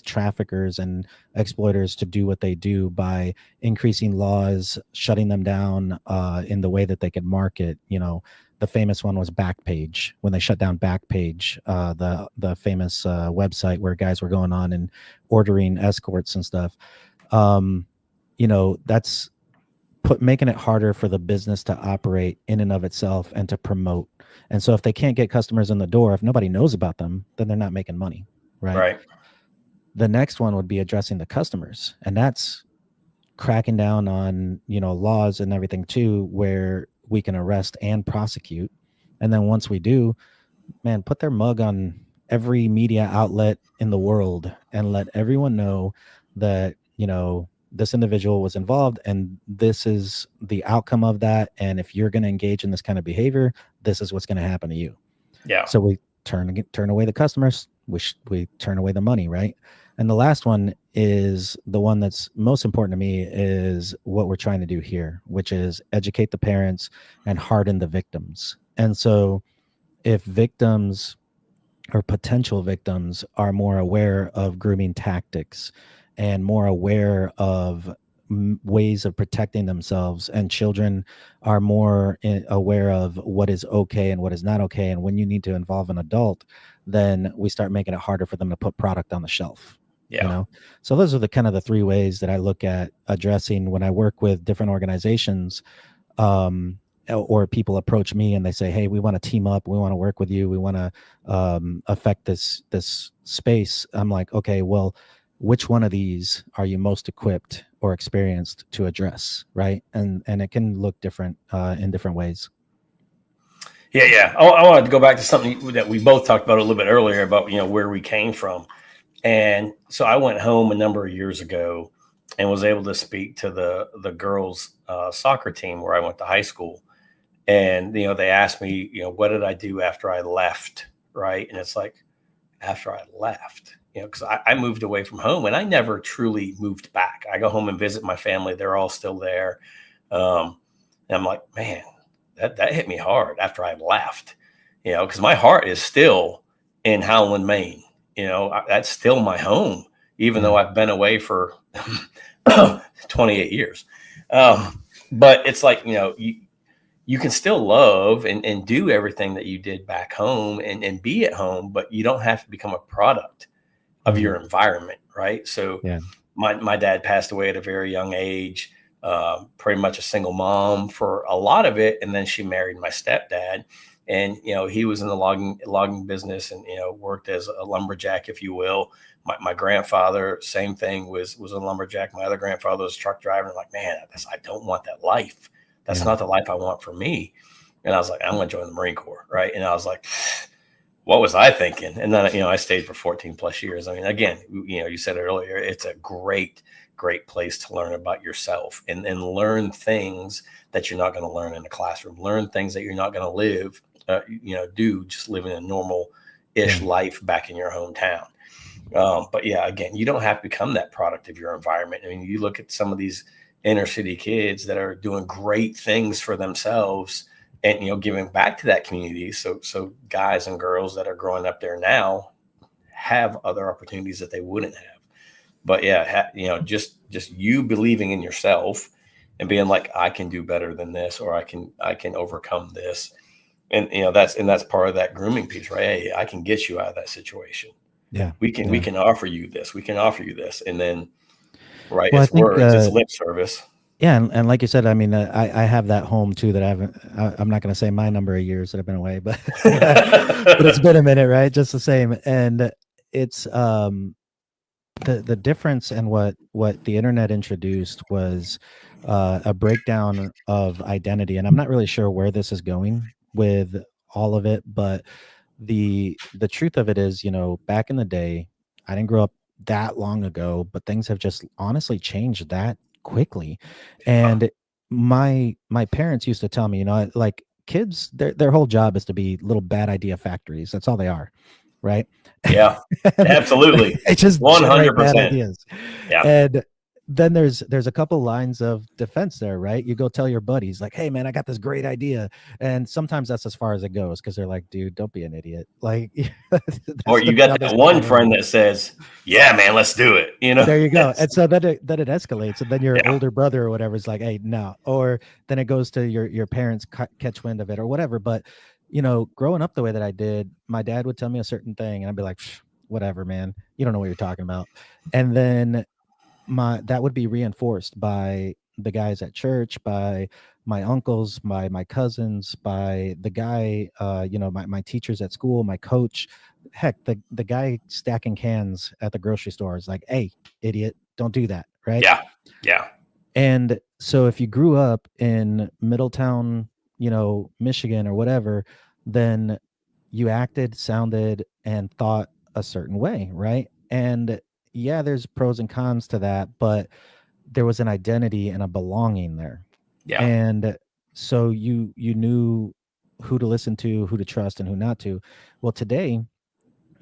traffickers and exploiters to do what they do by increasing laws, shutting them down in the way that they could market. The famous one was Backpage, when they shut down Backpage, the famous website where guys were going on and ordering escorts and stuff. That's making it harder for the business to operate in and of itself and to promote. And so if they can't get customers in the door, if nobody knows about them, then they're not making money, right? Right. The next one would be addressing the customers, and that's cracking down on laws and everything too, where we can arrest and prosecute. And then once we do, man, put their mug on every media outlet in the world and let everyone know that this individual was involved and this is the outcome of that. And if you're going to engage in this kind of behavior, this is what's going to happen to you. Yeah. So we turn away the customers. We turn away the money, right? And the last one is the one that's most important to me, is what we're trying to do here, which is educate the parents and harden the victims. And so if victims or potential victims are more aware of grooming tactics and more aware of ways of protecting themselves, and children are more aware of what is okay and what is not okay, and when you need to involve an adult, then we start making it harder for them to put product on the shelf. Yeah. So those are the kind of the three ways that I look at addressing when I work with different organizations, or people approach me and they say, hey, we want to team up, we want to work with you, we want to affect this space. I'm like, okay, well, which one of these are you most equipped or experienced to address, right? And it can look different in different ways. Yeah. I wanted to go back to something that we both talked about a little bit earlier about where we came from. And so I went home a number of years ago and was able to speak to the girls soccer team where I went to high school. And they asked me, what did I do after I left, right? And it's like, after I left, because I moved away from home and I never truly moved back. I go home and visit my family. They're all still there. And I'm like, man, that hit me hard after I left, because my heart is still in Howland, Maine. That's still my home, even though I've been away for 28 years. But it's like, you can still love and do everything that you did back home and be at home, but you don't have to become a product of your environment, right? So my dad passed away at a very young age, pretty much a single mom for a lot of it. And then she married my stepdad. And, he was in the logging business and, worked as a lumberjack, if you will. My grandfather, same thing, was a lumberjack. My other grandfather was a truck driver. I'm like, man, I don't want that life. That's not the life I want for me. And I was like, I'm going to join the Marine Corps. Right. And I was like, what was I thinking? And then, I stayed for 14 plus years. I mean, again, you said it earlier, it's a great place to learn about yourself and learn things that you're not going to learn in the classroom, learn things that you're not going to live, do just living a normal-ish life back in your hometown. But again, you don't have to become that product of your environment. I mean, you look at some of these inner city kids that are doing great things for themselves and, giving back to that community. So guys and girls that are growing up there now have other opportunities that they wouldn't have. But just you believing in yourself and being like, I can do better than this, or I can overcome this. And, that's part of that grooming piece, right? Hey, I can get you out of that situation. Yeah. We can offer you this. We can offer you this. And then, right. Well, it's words, it's lip service. Yeah. And like you said, I mean, I have that home too that I'm not going to say my number of years that I've been away, but, but it's been a minute, right? Just the same. And it's, the difference and what the internet introduced was a breakdown of identity. And I'm not really sure where this is going with all of it, but the truth of it is, back in the day, I didn't grow up that long ago, but things have just honestly changed that quickly. And my parents used to tell me, like kids, their whole job is to be little bad idea factories. That's all they are, right? Yeah, And absolutely. they just generate bad 100%. ideas. Yeah. And then there's a couple lines of defense there, right? You go tell your buddies like, "Hey man, I got this great idea." And sometimes that's as far as it goes because they're like, "Dude, don't be an idiot." Like Or that's the you got dumbest that thing one I've ever friend heard. that says, yeah, man, let's do it. You know? There you go. And so then it escalates, and then your Yeah. older brother or whatever is like, "Hey, no," or then it goes to your parents catch wind of it or whatever. But growing up the way that I did, my dad would tell me a certain thing, and I'd be like, "Psh, whatever, man. You don't know what you're talking about." And then that would be reinforced by the guys at church, by my uncles, by my cousins, by the guy, my teachers at school, my coach, heck, the guy stacking cans at the grocery store is like, "Hey, idiot, don't do that," right? Yeah. Yeah. And so if you grew up in Middletown, Michigan or whatever, then you acted, sounded, and thought a certain way, right? And yeah, there's pros and cons to that, but there was an identity and a belonging there. Yeah. And so you knew who to listen to, who to trust, and who not to. Well, today,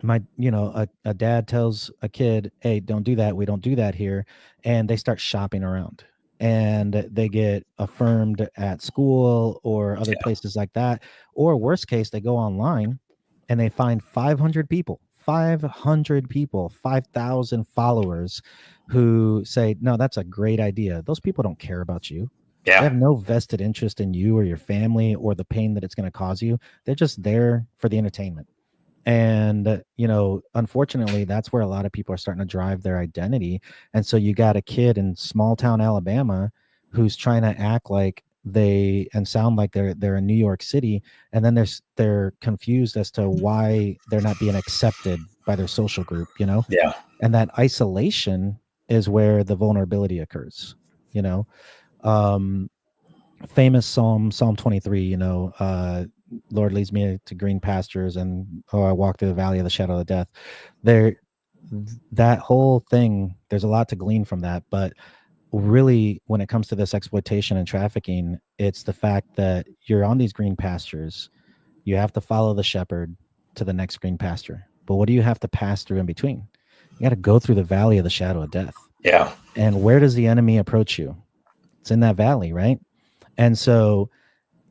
a dad tells a kid, "Hey, don't do that. We don't do that here," and they start shopping around, and they get affirmed at school or other Yeah. places like that. Or worst case, they go online and they find 500 people, 5,000 followers who say, "No, that's a great idea." Those people don't care about you. They Yeah. have no vested interest in you or your family or the pain that it's going to cause you. They're just there for the entertainment. And unfortunately, that's where a lot of people are starting to drive their identity. And so you got a kid in small town Alabama who's trying to act like and sound like they're in New York City, and then they're confused as to why they're not being accepted by their social group, Yeah. and that isolation is where the vulnerability occurs. you know um Famous Psalm 23, Lord leads me to green pastures, and I walk through the valley of the shadow of death. There, that whole thing, there's a lot to glean from that. But really, when it comes to this exploitation and trafficking, it's the fact that you're on these green pastures. You have to follow the shepherd to the next green pasture. But what do you have to pass through in between? You got to go through the valley of the shadow of death. Yeah. And where does the enemy approach you? It's in that valley, right? And so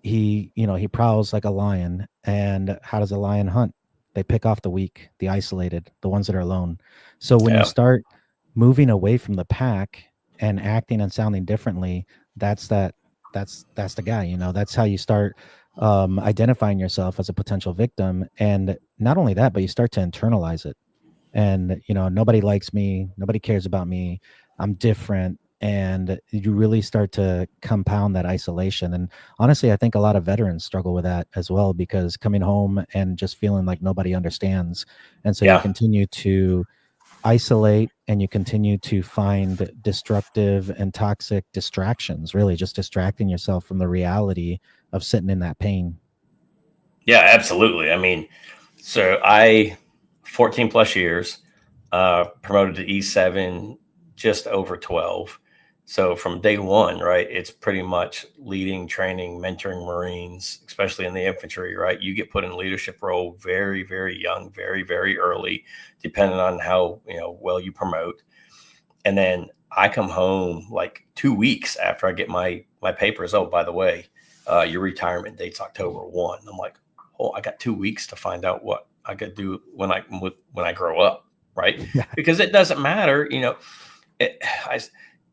he prowls like a lion. And how does a lion hunt? They pick off the weak, the isolated, the ones that are alone. So when you Yeah. start moving away from the pack and acting and sounding differently, that's the guy. That's how you start identifying yourself as a potential victim. And not only that, but you start to internalize it. And nobody likes me, nobody cares about me, I'm different. And you really start to compound that isolation. And honestly, I think a lot of veterans struggle with that as well, because coming home and just feeling like nobody understands. And so you Yeah. continue to isolate, and you continue to find destructive and toxic distractions, really just distracting yourself from the reality of sitting in that pain. Yeah, absolutely. I mean, so 14 plus years, promoted to E7, just over 12. So from day one, right, it's pretty much leading, training, mentoring Marines, especially in the infantry, right? You get put in a leadership role very, very young, very, very early, depending on how, well you promote. And then I come home like 2 weeks after I get my papers. Oh, by the way, your retirement date's October 1. I'm like, oh, I got 2 weeks to find out what I could do when I grow up, right? Yeah. Because it doesn't matter,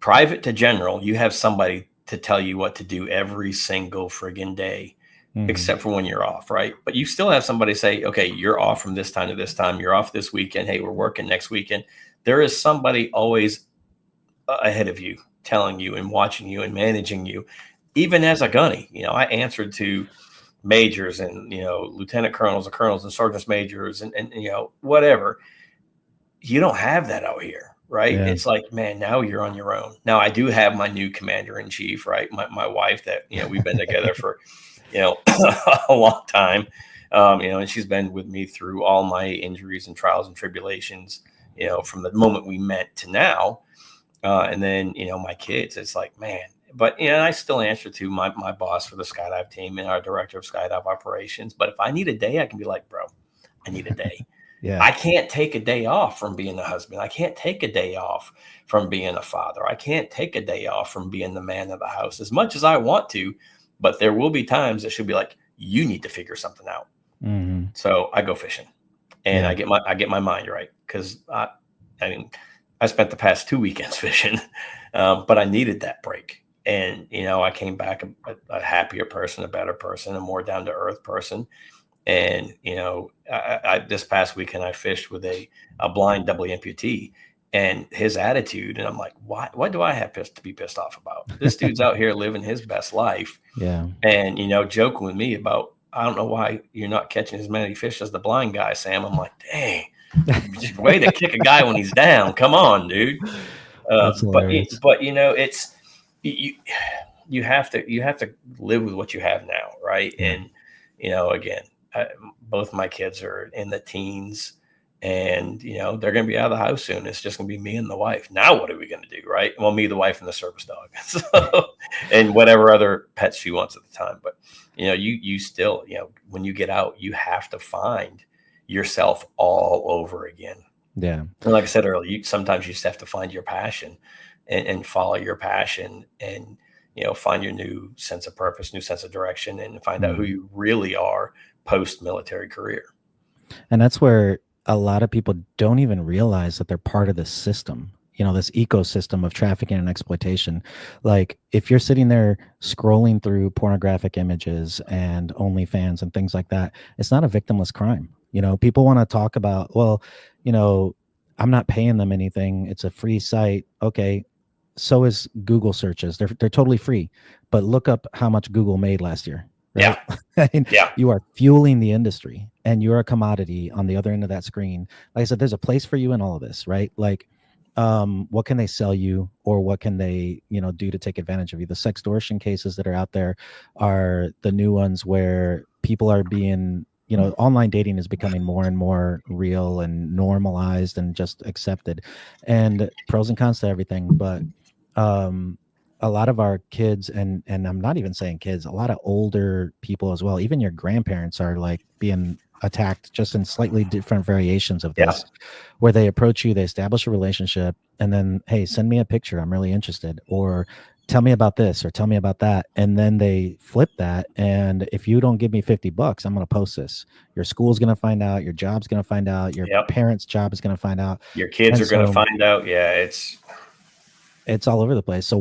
private to general, you have somebody to tell you what to do every single friggin' day, except for when you're off, right? But you still have somebody say, okay, you're off from this time to this time. You're off this weekend. Hey, we're working next weekend. There is somebody always ahead of you, telling you and watching you and managing you. Even as a gunny, I answered to majors and, lieutenant colonels and colonels and sergeants majors and whatever. You don't have that out here, right? Yeah. It's like, man, now you're on your own. Now I do have my new commander in chief, right? My wife that, we've been together for, a long time. And she's been with me through all my injuries and trials and tribulations, from the moment we met to now. And then, my kids, it's like, man, but I still answer to my boss for the skydive team and our director of skydive operations. But if I need a day, I can be like, bro, I need a day. Yeah. I can't take a day off from being a husband. I can't take a day off from being a father. I can't take a day off from being the man of the house as much as I want to. But there will be times that she'll be like, you need to figure something out. Mm-hmm. So I go fishing, and Yeah. I get my mind right, because I spent the past 2 weekends fishing, but I needed that break. And I came back a happier person, a better person, a more down to earth person. And I this past weekend I fished with a blind double amputee, and his attitude, and I'm like, what do I have to be pissed off about? This dude's out here living his best life. Yeah. And joking with me about, I don't know why you're not catching as many fish as the blind guy, Sam. I'm like, dang, just way to kick a guy when he's down. Come on, dude. That's hilarious. But it's you have to live with what you have now, right? Yeah. And again, both my kids are in the teens, and they're going to be out of the house soon. It's just going to be me and the wife. Now what are we going to do, right? Well, me, the wife, and the service dog, and whatever other pets she wants at the time. But you still, when you get out, you have to find yourself all over again. Yeah. And like I said earlier, sometimes you just have to find your passion and follow your passion, and find your new sense of purpose, new sense of direction, and find out who you really are post-military career. And that's where a lot of people don't even realize that they're part of this system, this ecosystem of trafficking and exploitation. Like, if you're sitting there scrolling through pornographic images and OnlyFans and things like that, it's not a victimless crime. People want to talk about, well, I'm not paying them anything. It's a free site. Okay. So is Google searches. They're totally free, but look up how much Google made last year. Right? Yeah. You are fueling the industry, and you're a commodity on the other end of that screen. Like I said, there's a place for you in all of this, right? Like, what can they sell you, or what can they, do to take advantage of you? The sextortion cases that are out there are the new ones where people are being, online dating is becoming more and more real and normalized and just accepted, and pros and cons to everything. But a lot of our kids, and I'm not even saying kids, a lot of older people as well, even your grandparents, are like being attacked just in slightly different variations of this, where they approach you, they establish a relationship, and then, hey, send me a picture, I'm really interested, or tell me about this, or tell me about that. And then they flip that, and if you don't give me $50, I'm going to post this. Your school's going to find out, your job's going to find out, your parents' job is going to find out, your kids are going to find out. Yeah, it's all over the place. So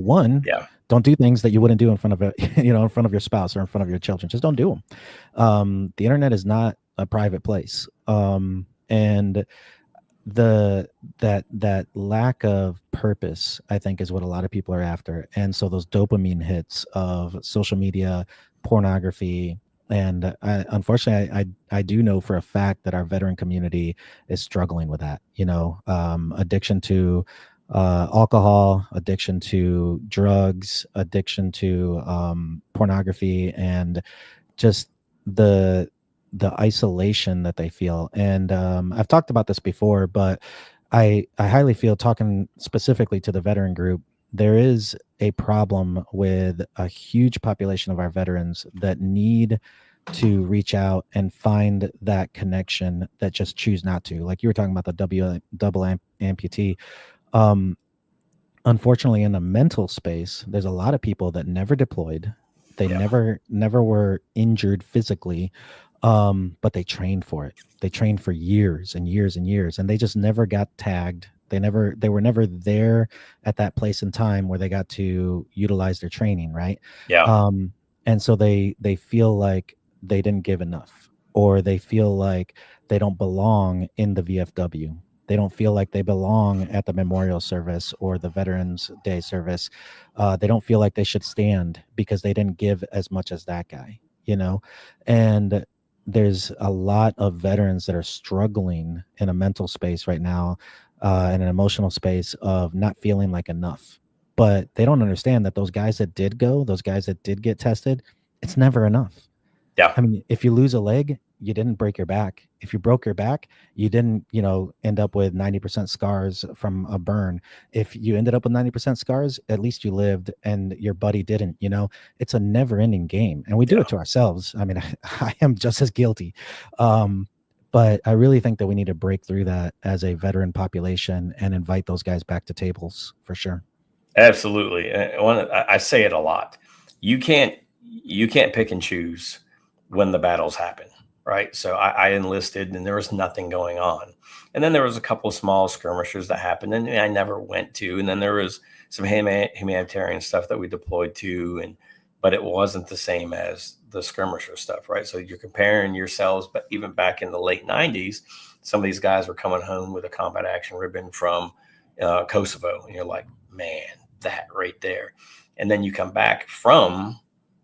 don't do things that you wouldn't do in front of in front of your spouse or in front of your children. Just don't do them. The internet is not a private place. And that lack of purpose, I think, is what a lot of people are after. And so those dopamine hits of social media, pornography, and unfortunately, I do know for a fact that our veteran community is struggling with that. Addiction to alcohol, addiction to drugs, addiction to pornography, and just the isolation that they feel. And I've talked about this before, but I highly feel, talking specifically to the veteran group, there is a problem with a huge population of our veterans that need to reach out and find that connection, that just choose not to. Like you were talking about the double amputee. Unfortunately, in the mental space, there's a lot of people that never deployed. They never were injured physically, but they trained for it. They trained for years and years and years, and they just never got tagged. They were never there at that place in time where they got to utilize their training, right? And so they feel like they didn't give enough, or they feel like they don't belong in the VFW. They don't feel like they belong at the memorial service or the Veterans Day service. They don't feel like they should stand because they didn't give as much as that guy, and there's a lot of veterans that are struggling in a mental space right now, in an emotional space of not feeling like enough. But they don't understand that those guys that did go, those guys that did get tested, it's never enough. I mean, if you lose a leg, you didn't break your back. If you broke your back, you didn't, end up with 90% scars from a burn. If you ended up with 90% scars, at least you lived and your buddy didn't. It's a never ending game, and we do it to ourselves. I mean, I am just as guilty. But I really think that we need to break through that as a veteran population and invite those guys back to tables for sure. Absolutely. I say it a lot. You can't pick and choose when the battles happen, right? So I enlisted and there was nothing going on. And then there was a couple of small skirmishes that happened and I never went to. And then there was some humanitarian stuff that we deployed to, but it wasn't the same as the skirmisher stuff, right? So you're comparing yourselves, but even back in the late 90s, some of these guys were coming home with a combat action ribbon from Kosovo. And you're like, man, that right there. And then you come back from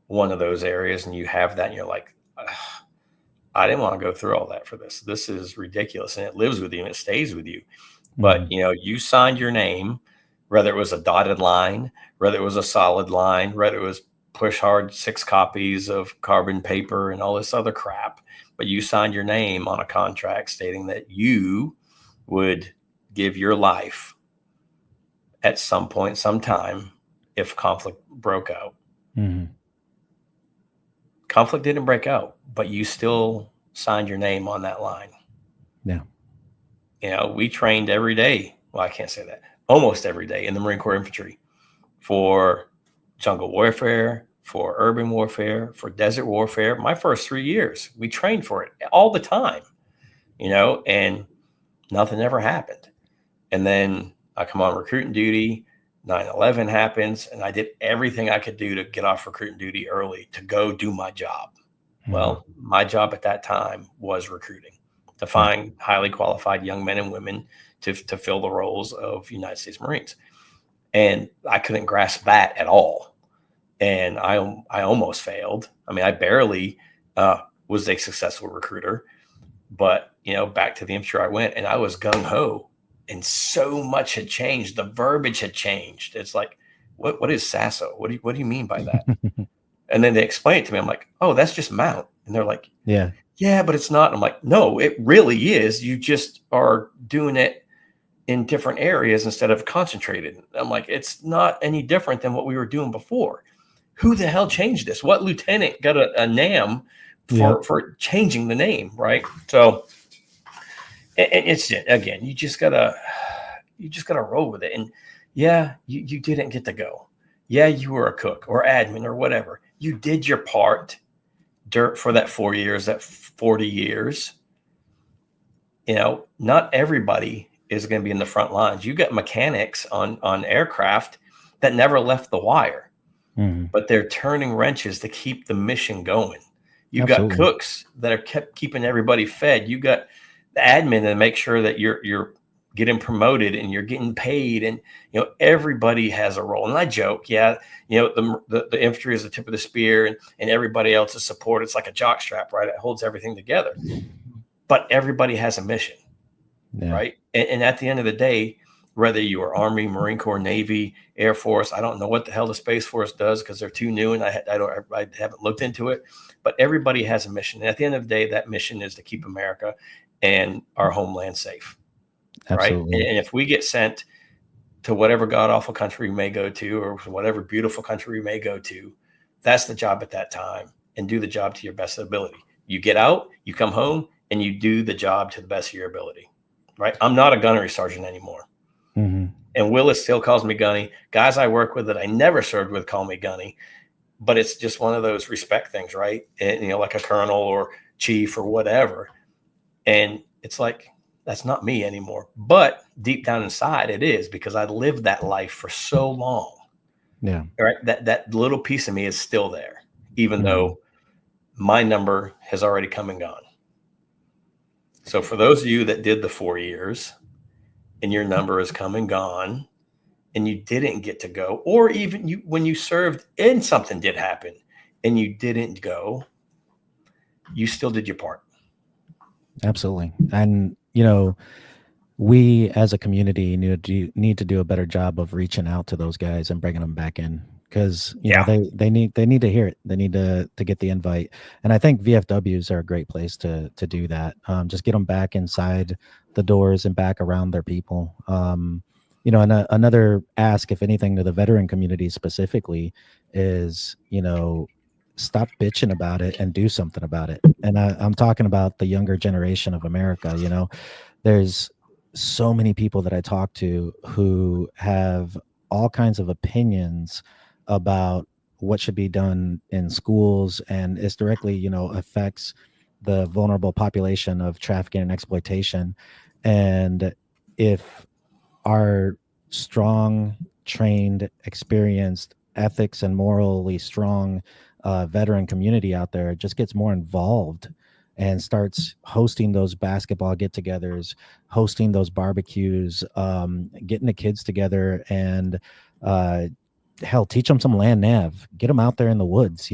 one of those areas and you have that and you're like, I didn't want to go through all that for this. This is ridiculous. And it lives with you and it stays with you. But, you signed your name, whether it was a dotted line, whether it was a solid line, whether it was push hard 6 copies of carbon paper and all this other crap. But you signed your name on a contract stating that you would give your life at some point, sometime, if conflict broke out. Mm-hmm. Conflict didn't break out, but you still signed your name on that line. Yeah. We trained every day. Well, I can't say that. Almost every day in the Marine Corps Infantry for jungle warfare, for urban warfare, for desert warfare. My first 3 years, we trained for it all the time, and nothing ever happened. And then I come on recruiting duty, 9/11 happens, and I did everything I could do to get off recruiting duty early to go do my job. Mm-hmm. Well, my job at that time was recruiting, to find highly qualified young men and women to fill the roles of United States Marines. And I couldn't grasp that at all. And I almost failed. I mean, I barely was a successful recruiter, but, back to the infantry I went and I was gung-ho. And so much had changed. The verbiage had changed. It's like, what is SASO? What do you mean by that? And then they explain it to me. I'm like, oh, that's just mount. And they're like, yeah, but it's not. I'm like, no, it really is. You just are doing it in different areas instead of concentrated. I'm like, it's not any different than what we were doing before. Who the hell changed this? What lieutenant got a NAM for changing the name, right? So it's, again, you just gotta roll with it. And you didn't get to go. Yeah, you were a cook or admin or whatever. You did your part for that 4 years, that 40 years. Not everybody is going to be in the front lines. You got mechanics on aircraft that never left the wire, but they're turning wrenches to keep the mission going. You got cooks that are kept keeping everybody fed. You got the admin to make sure that you're getting promoted and you're getting paid, and everybody has a role. And I joke, the infantry is the tip of the spear, and everybody else is support. It's like a jock strap, right? It holds everything together. But everybody has a mission, right? And at the end of the day, whether you are Army, Marine Corps, Navy, Air Force, I don't know what the hell the Space Force does because they're too new and I haven't looked into it. But everybody has a mission, and at the end of the day, that mission is to keep America and our homeland safe. Absolutely. Right. And if we get sent to whatever god awful country we may go to, or whatever beautiful country we may go to, that's the job at that time, and do the job to your best ability. You get out, you come home, and you do the job to the best of your ability. Right. I'm not a gunnery sergeant anymore. Mm-hmm. And Willis still calls me Gunny. Guys I work with that I never served with call me Gunny, but it's just one of those respect things, right? And, like a colonel or chief or whatever. And it's like, that's not me anymore. But deep down inside, it is, because I lived that life for so long. Yeah. Right. That little piece of me is still there, even though my number has already come and gone. So for those of you that did the 4 years and your number has come and gone and you didn't get to go, or even when you served and something did happen and you didn't go, you still did your part. Absolutely. And, we as a community need to do a better job of reaching out to those guys and bringing them back in because Yeah. they need to hear it. They need to get the invite, and I think VFWs are a great place to do that. Just get them back inside the doors and back around their people. And another ask, if anything, to the veteran community specifically is, stop bitching about it and do something about it. And I'm talking about the younger generation of America. There's so many people that I talk to who have all kinds of opinions about what should be done in schools, and it's directly, affects the vulnerable population of trafficking and exploitation. And if our strong, trained, experienced, ethics and morally strong veteran community out there just gets more involved and starts hosting those basketball get-togethers, hosting those barbecues, getting the kids together, and hell, teach them some land nav, get them out there in the woods.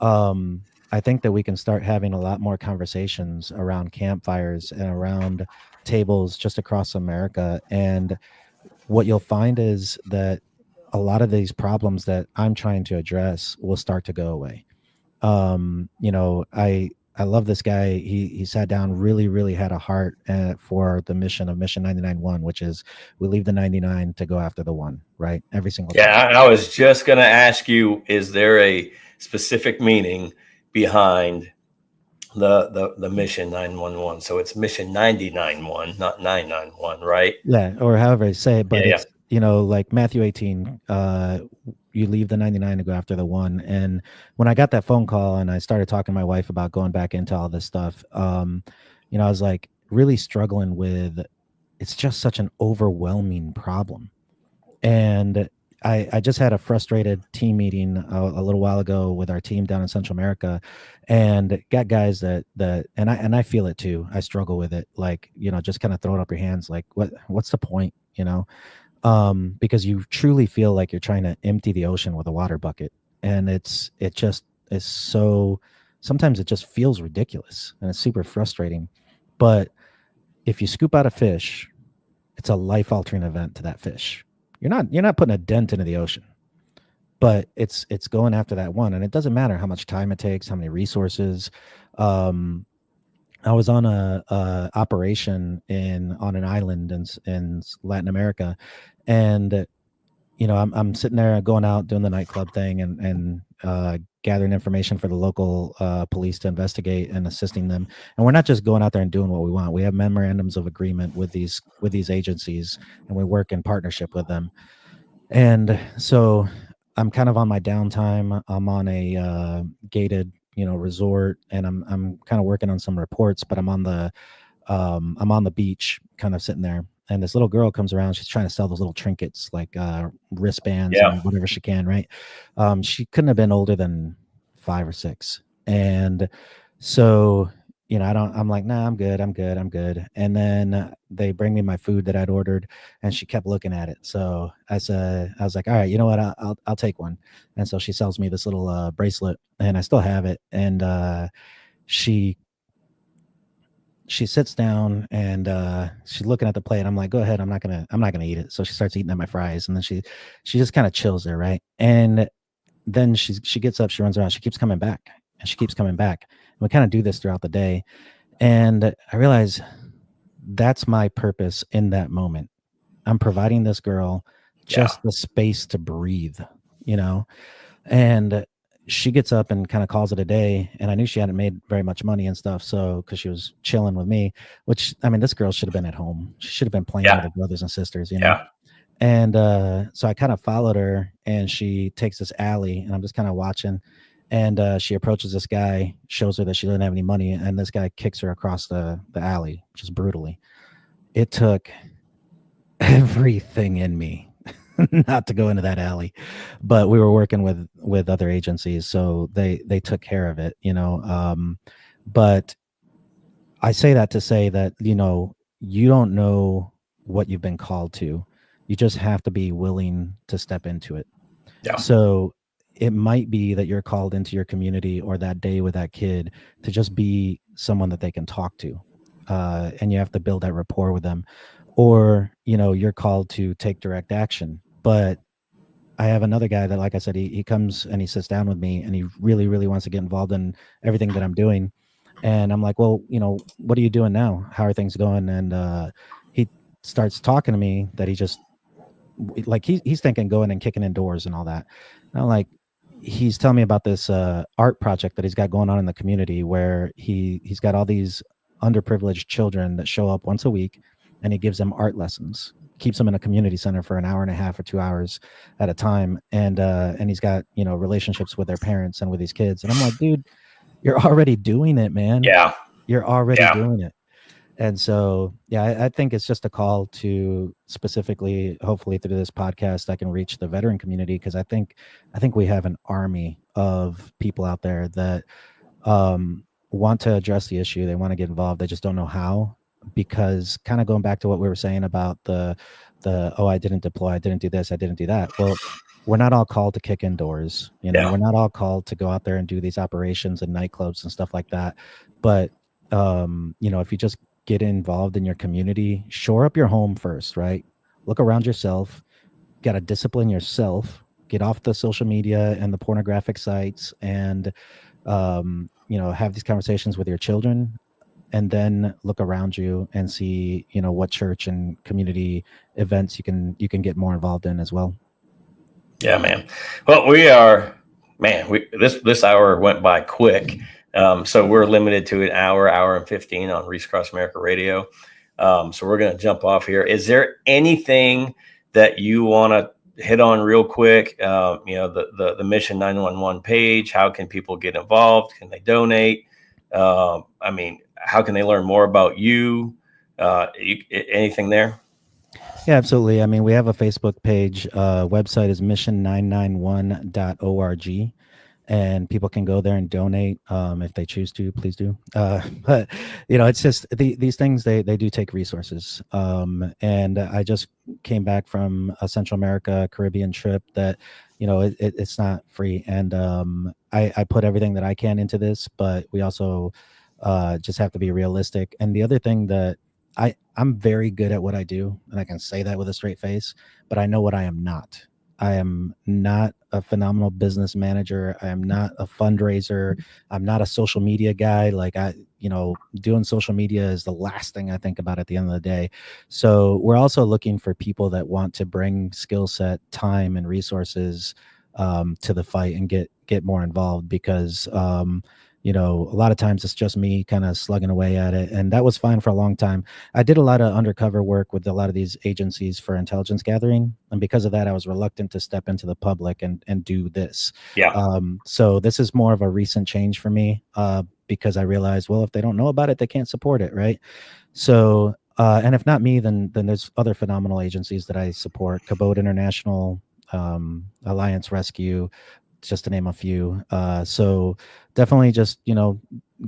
I think that we can start having a lot more conversations around campfires and around tables just across America. And what you'll find is that a lot of these problems that I'm trying to address will start to go away. I love this guy. He sat down, really had a heart for the mission of Mission 99-1, which is we leave the 99 to go after the one, right? Every single time. Yeah, I was just going to ask you, is there a specific meaning behind the Mission 911? So it's Mission 99-1, not 991, right? Yeah, or however I say it, but Yeah, it's like Matthew 18, you leave the 99 to go after the one. And when I got that phone call and I started talking to my wife about going back into all this stuff, I was like really struggling with, it's just such an overwhelming problem. And I just had a frustrated team meeting a little while ago with our team down in Central America, and got guys that and I feel it too. I struggle with it, like, just kind of throwing up your hands, like what's the point, because you truly feel like you're trying to empty the ocean with a water bucket, and it just is so, sometimes it just feels ridiculous and it's super frustrating. But if you scoop out a fish, it's a life-altering event to that fish. You're not putting a dent into the ocean, but it's going after that one, and it doesn't matter how much time it takes, how many resources. I was on a operation on an island in Latin America, and I'm sitting there going out doing the nightclub thing and gathering information for the local police to investigate and assisting them. And we're not just going out there and doing what we want. We have memorandums of agreement with these agencies, and we work in partnership with them. And so I'm kind of on my downtime. I'm on a gated, resort, and I'm kind of working on some reports, but I'm on the beach, kind of sitting there. And this little girl comes around. She's trying to sell those little trinkets, like wristbands and whatever she can, right? She couldn't have been older than 5 or 6. And so, I'm like, nah, I'm good. And then they bring me my food that I'd ordered, and she kept looking at it. So I was like, all right, you know what? I'll take one. And so she sells me this little bracelet, and I still have it. And she sits down, and she's looking at the plate. I'm like, go ahead. I'm not gonna eat it. So she starts eating at my fries, and then she just kind of chills there, right? And then she gets up, she runs around, she keeps coming back, and she keeps coming back. And we kind of do this throughout the day. And I realize that's my purpose in that moment. I'm providing this girl just the space to breathe, and she gets up and kind of calls it a day. And I knew she hadn't made very much money and stuff. So, cause she was chilling with me, which, I mean, this girl should have been at home. She should have been playing with her brothers and sisters, And so I kind of followed her, and she takes this alley, and I'm just kind of watching. And she approaches this guy, shows her that she doesn't have any money, and this guy kicks her across the alley, just brutally. It took everything in me not to go into that alley, but we were working with other agencies, so they took care of it, but I say that to say that, you don't know what you've been called to. You just have to be willing to step into it. So it might be that you're called into your community, or that day with that kid, to just be someone that they can talk to, and you have to build that rapport with them. Or, you're called to take direct action, but I have another guy that, like I said, he comes and he sits down with me and he really, really wants to get involved in everything that I'm doing. And I'm like, well, what are you doing now? How are things going? And he starts talking to me that he just like he's thinking going and kicking in doors and all that. And I'm like, he's telling me about this art project that he's got going on in the community where he's got all these underprivileged children that show up once a week, and he gives them art lessons, keeps them in a community center for an hour and a half or 2 hours at a time, and he's got relationships with their parents and with these kids. And I'm like, dude, you're already doing it, man. Yeah. You're already Yeah. doing it. And so, yeah, I think it's just a call to specifically, hopefully through this podcast, I can reach the veteran community, because I think we have an army of people out there that want to address the issue. They want to get involved. They just don't know how, because kind of going back to what we were saying about the oh, I didn't deploy, I didn't do this, I didn't do that. Well, we're not all called to kick indoors. Yeah. We're not all called to go out there and do these operations and nightclubs and stuff like that. But if you just get involved in your community, shore up your home first, right? Look around yourself, got to discipline yourself, get off the social media and the pornographic sites, and have these conversations with your children, and then look around you and see what church and community events you can get more involved in as well. Yeah, man. Well, this hour went by quick. So we're limited to an hour and 15 on Reach Across America Radio. So we're going to jump off here. Is there anything that you want to hit on real quick? The Mission 911 page, how can people get involved? Can they donate? How can they learn more about you? Anything there? Yeah, absolutely. I mean, we have a Facebook page. Website is mission991.org. And people can go there and donate if they choose to. Please do. But it's just these things. They do take resources. And I just came back from a Central America Caribbean trip that it's not free. And I put everything that I can into this, but we also just have to be realistic. And the other thing that I'm very good at what I do, and I can say that with a straight face, but I know what I am not. I am not a phenomenal business manager. I am not a fundraiser. I'm not a social media guy. Like doing social media is the last thing I think about at the end of the day. So we're also looking for people that want to bring skill set, time, and resources to the fight and get more involved, because a lot of times it's just me kind of slugging away at it. And that was fine for a long time. I did a lot of undercover work with a lot of these agencies for intelligence gathering. And because of that, I was reluctant to step into the public and do this. Yeah. So this is more of a recent change for me because I realized, well, if they don't know about it, they can't support it. Right. So, and if not me, then there's other phenomenal agencies that I support: Cabot International, Alliance Rescue, just to name a few. So definitely just,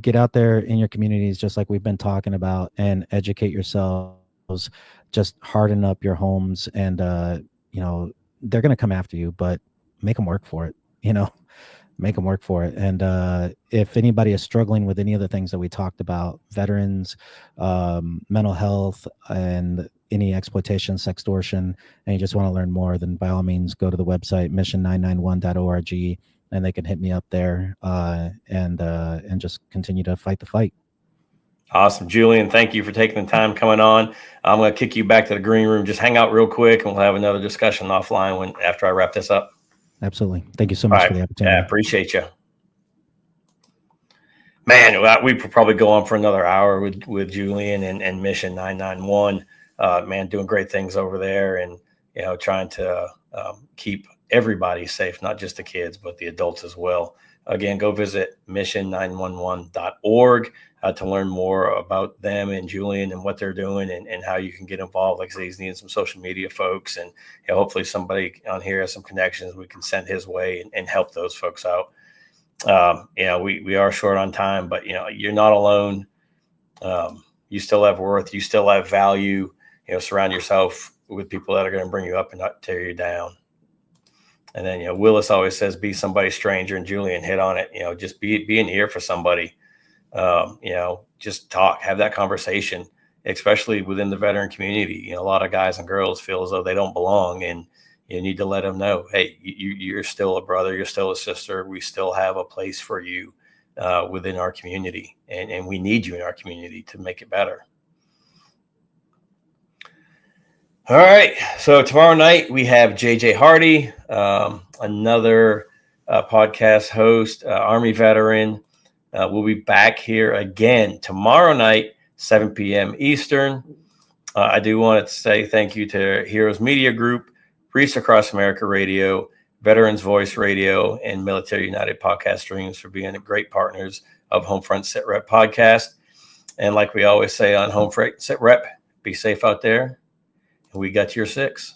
get out there in your communities, just like we've been talking about, and educate yourselves. Just harden up your homes, and, they're going to come after you, but make them work for it, make them work for it. And if anybody is struggling with any of the things that we talked about, veterans, mental health, and any exploitation, sextortion, and you just want to learn more, then by all means go to the website mission991.org, and they can hit me up there and just continue to fight the fight. Awesome. Julian, thank you for taking the time coming on. I'm going to kick you back to the green room. Just hang out real quick, and we'll have another discussion offline after I wrap this up. Absolutely. Thank you so much for the opportunity. Yeah, appreciate you. Man, we could probably go on for another hour with Julian and Mission 991. Man, doing great things over there, and trying to keep everybody safe, not just the kids, but the adults as well. Again, go visit mission911.org to learn more about them and Julian and what they're doing, and how you can get involved. Like I say, he's needing some social media folks, and hopefully somebody on here has some connections we can send his way and help those folks out. We are short on time, but you're not alone. You still have worth. You still have value. Surround yourself with people that are going to bring you up and not tear you down. And then, Willis always says, be somebody's stranger, and Julian hit on it. Just be an ear for somebody. Just talk, have that conversation, especially within the veteran community. A lot of guys and girls feel as though they don't belong. And, you need to let them know, hey, you're still a brother, you're still a sister. We still have a place for you within our community, and we need you in our community to make it better. All right. So tomorrow night we have JJ Hardy, another podcast host, Army veteran. We'll be back here again tomorrow night, 7 p.m. Eastern. I do want to say thank you to Heroes Media Group, Reach Across America Radio, Veterans Voice Radio, and Military United Podcast Streams for being great partners of HomeFront Sitrep podcast. And like we always say on HomeFront Sitrep, be safe out there. And we got your 6.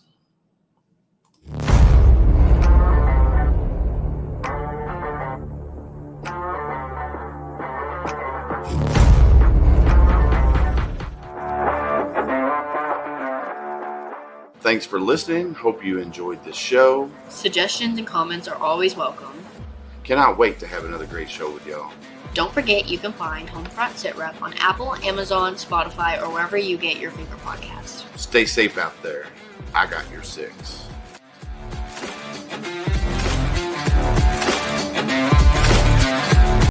Thanks for listening. Hope you enjoyed the show. Suggestions and comments are always welcome. Cannot wait to have another great show with y'all. Don't forget you can find HomeFront Sitrep on Apple, Amazon, Spotify, or wherever you get your favorite podcasts. Stay safe out there. I got your 6.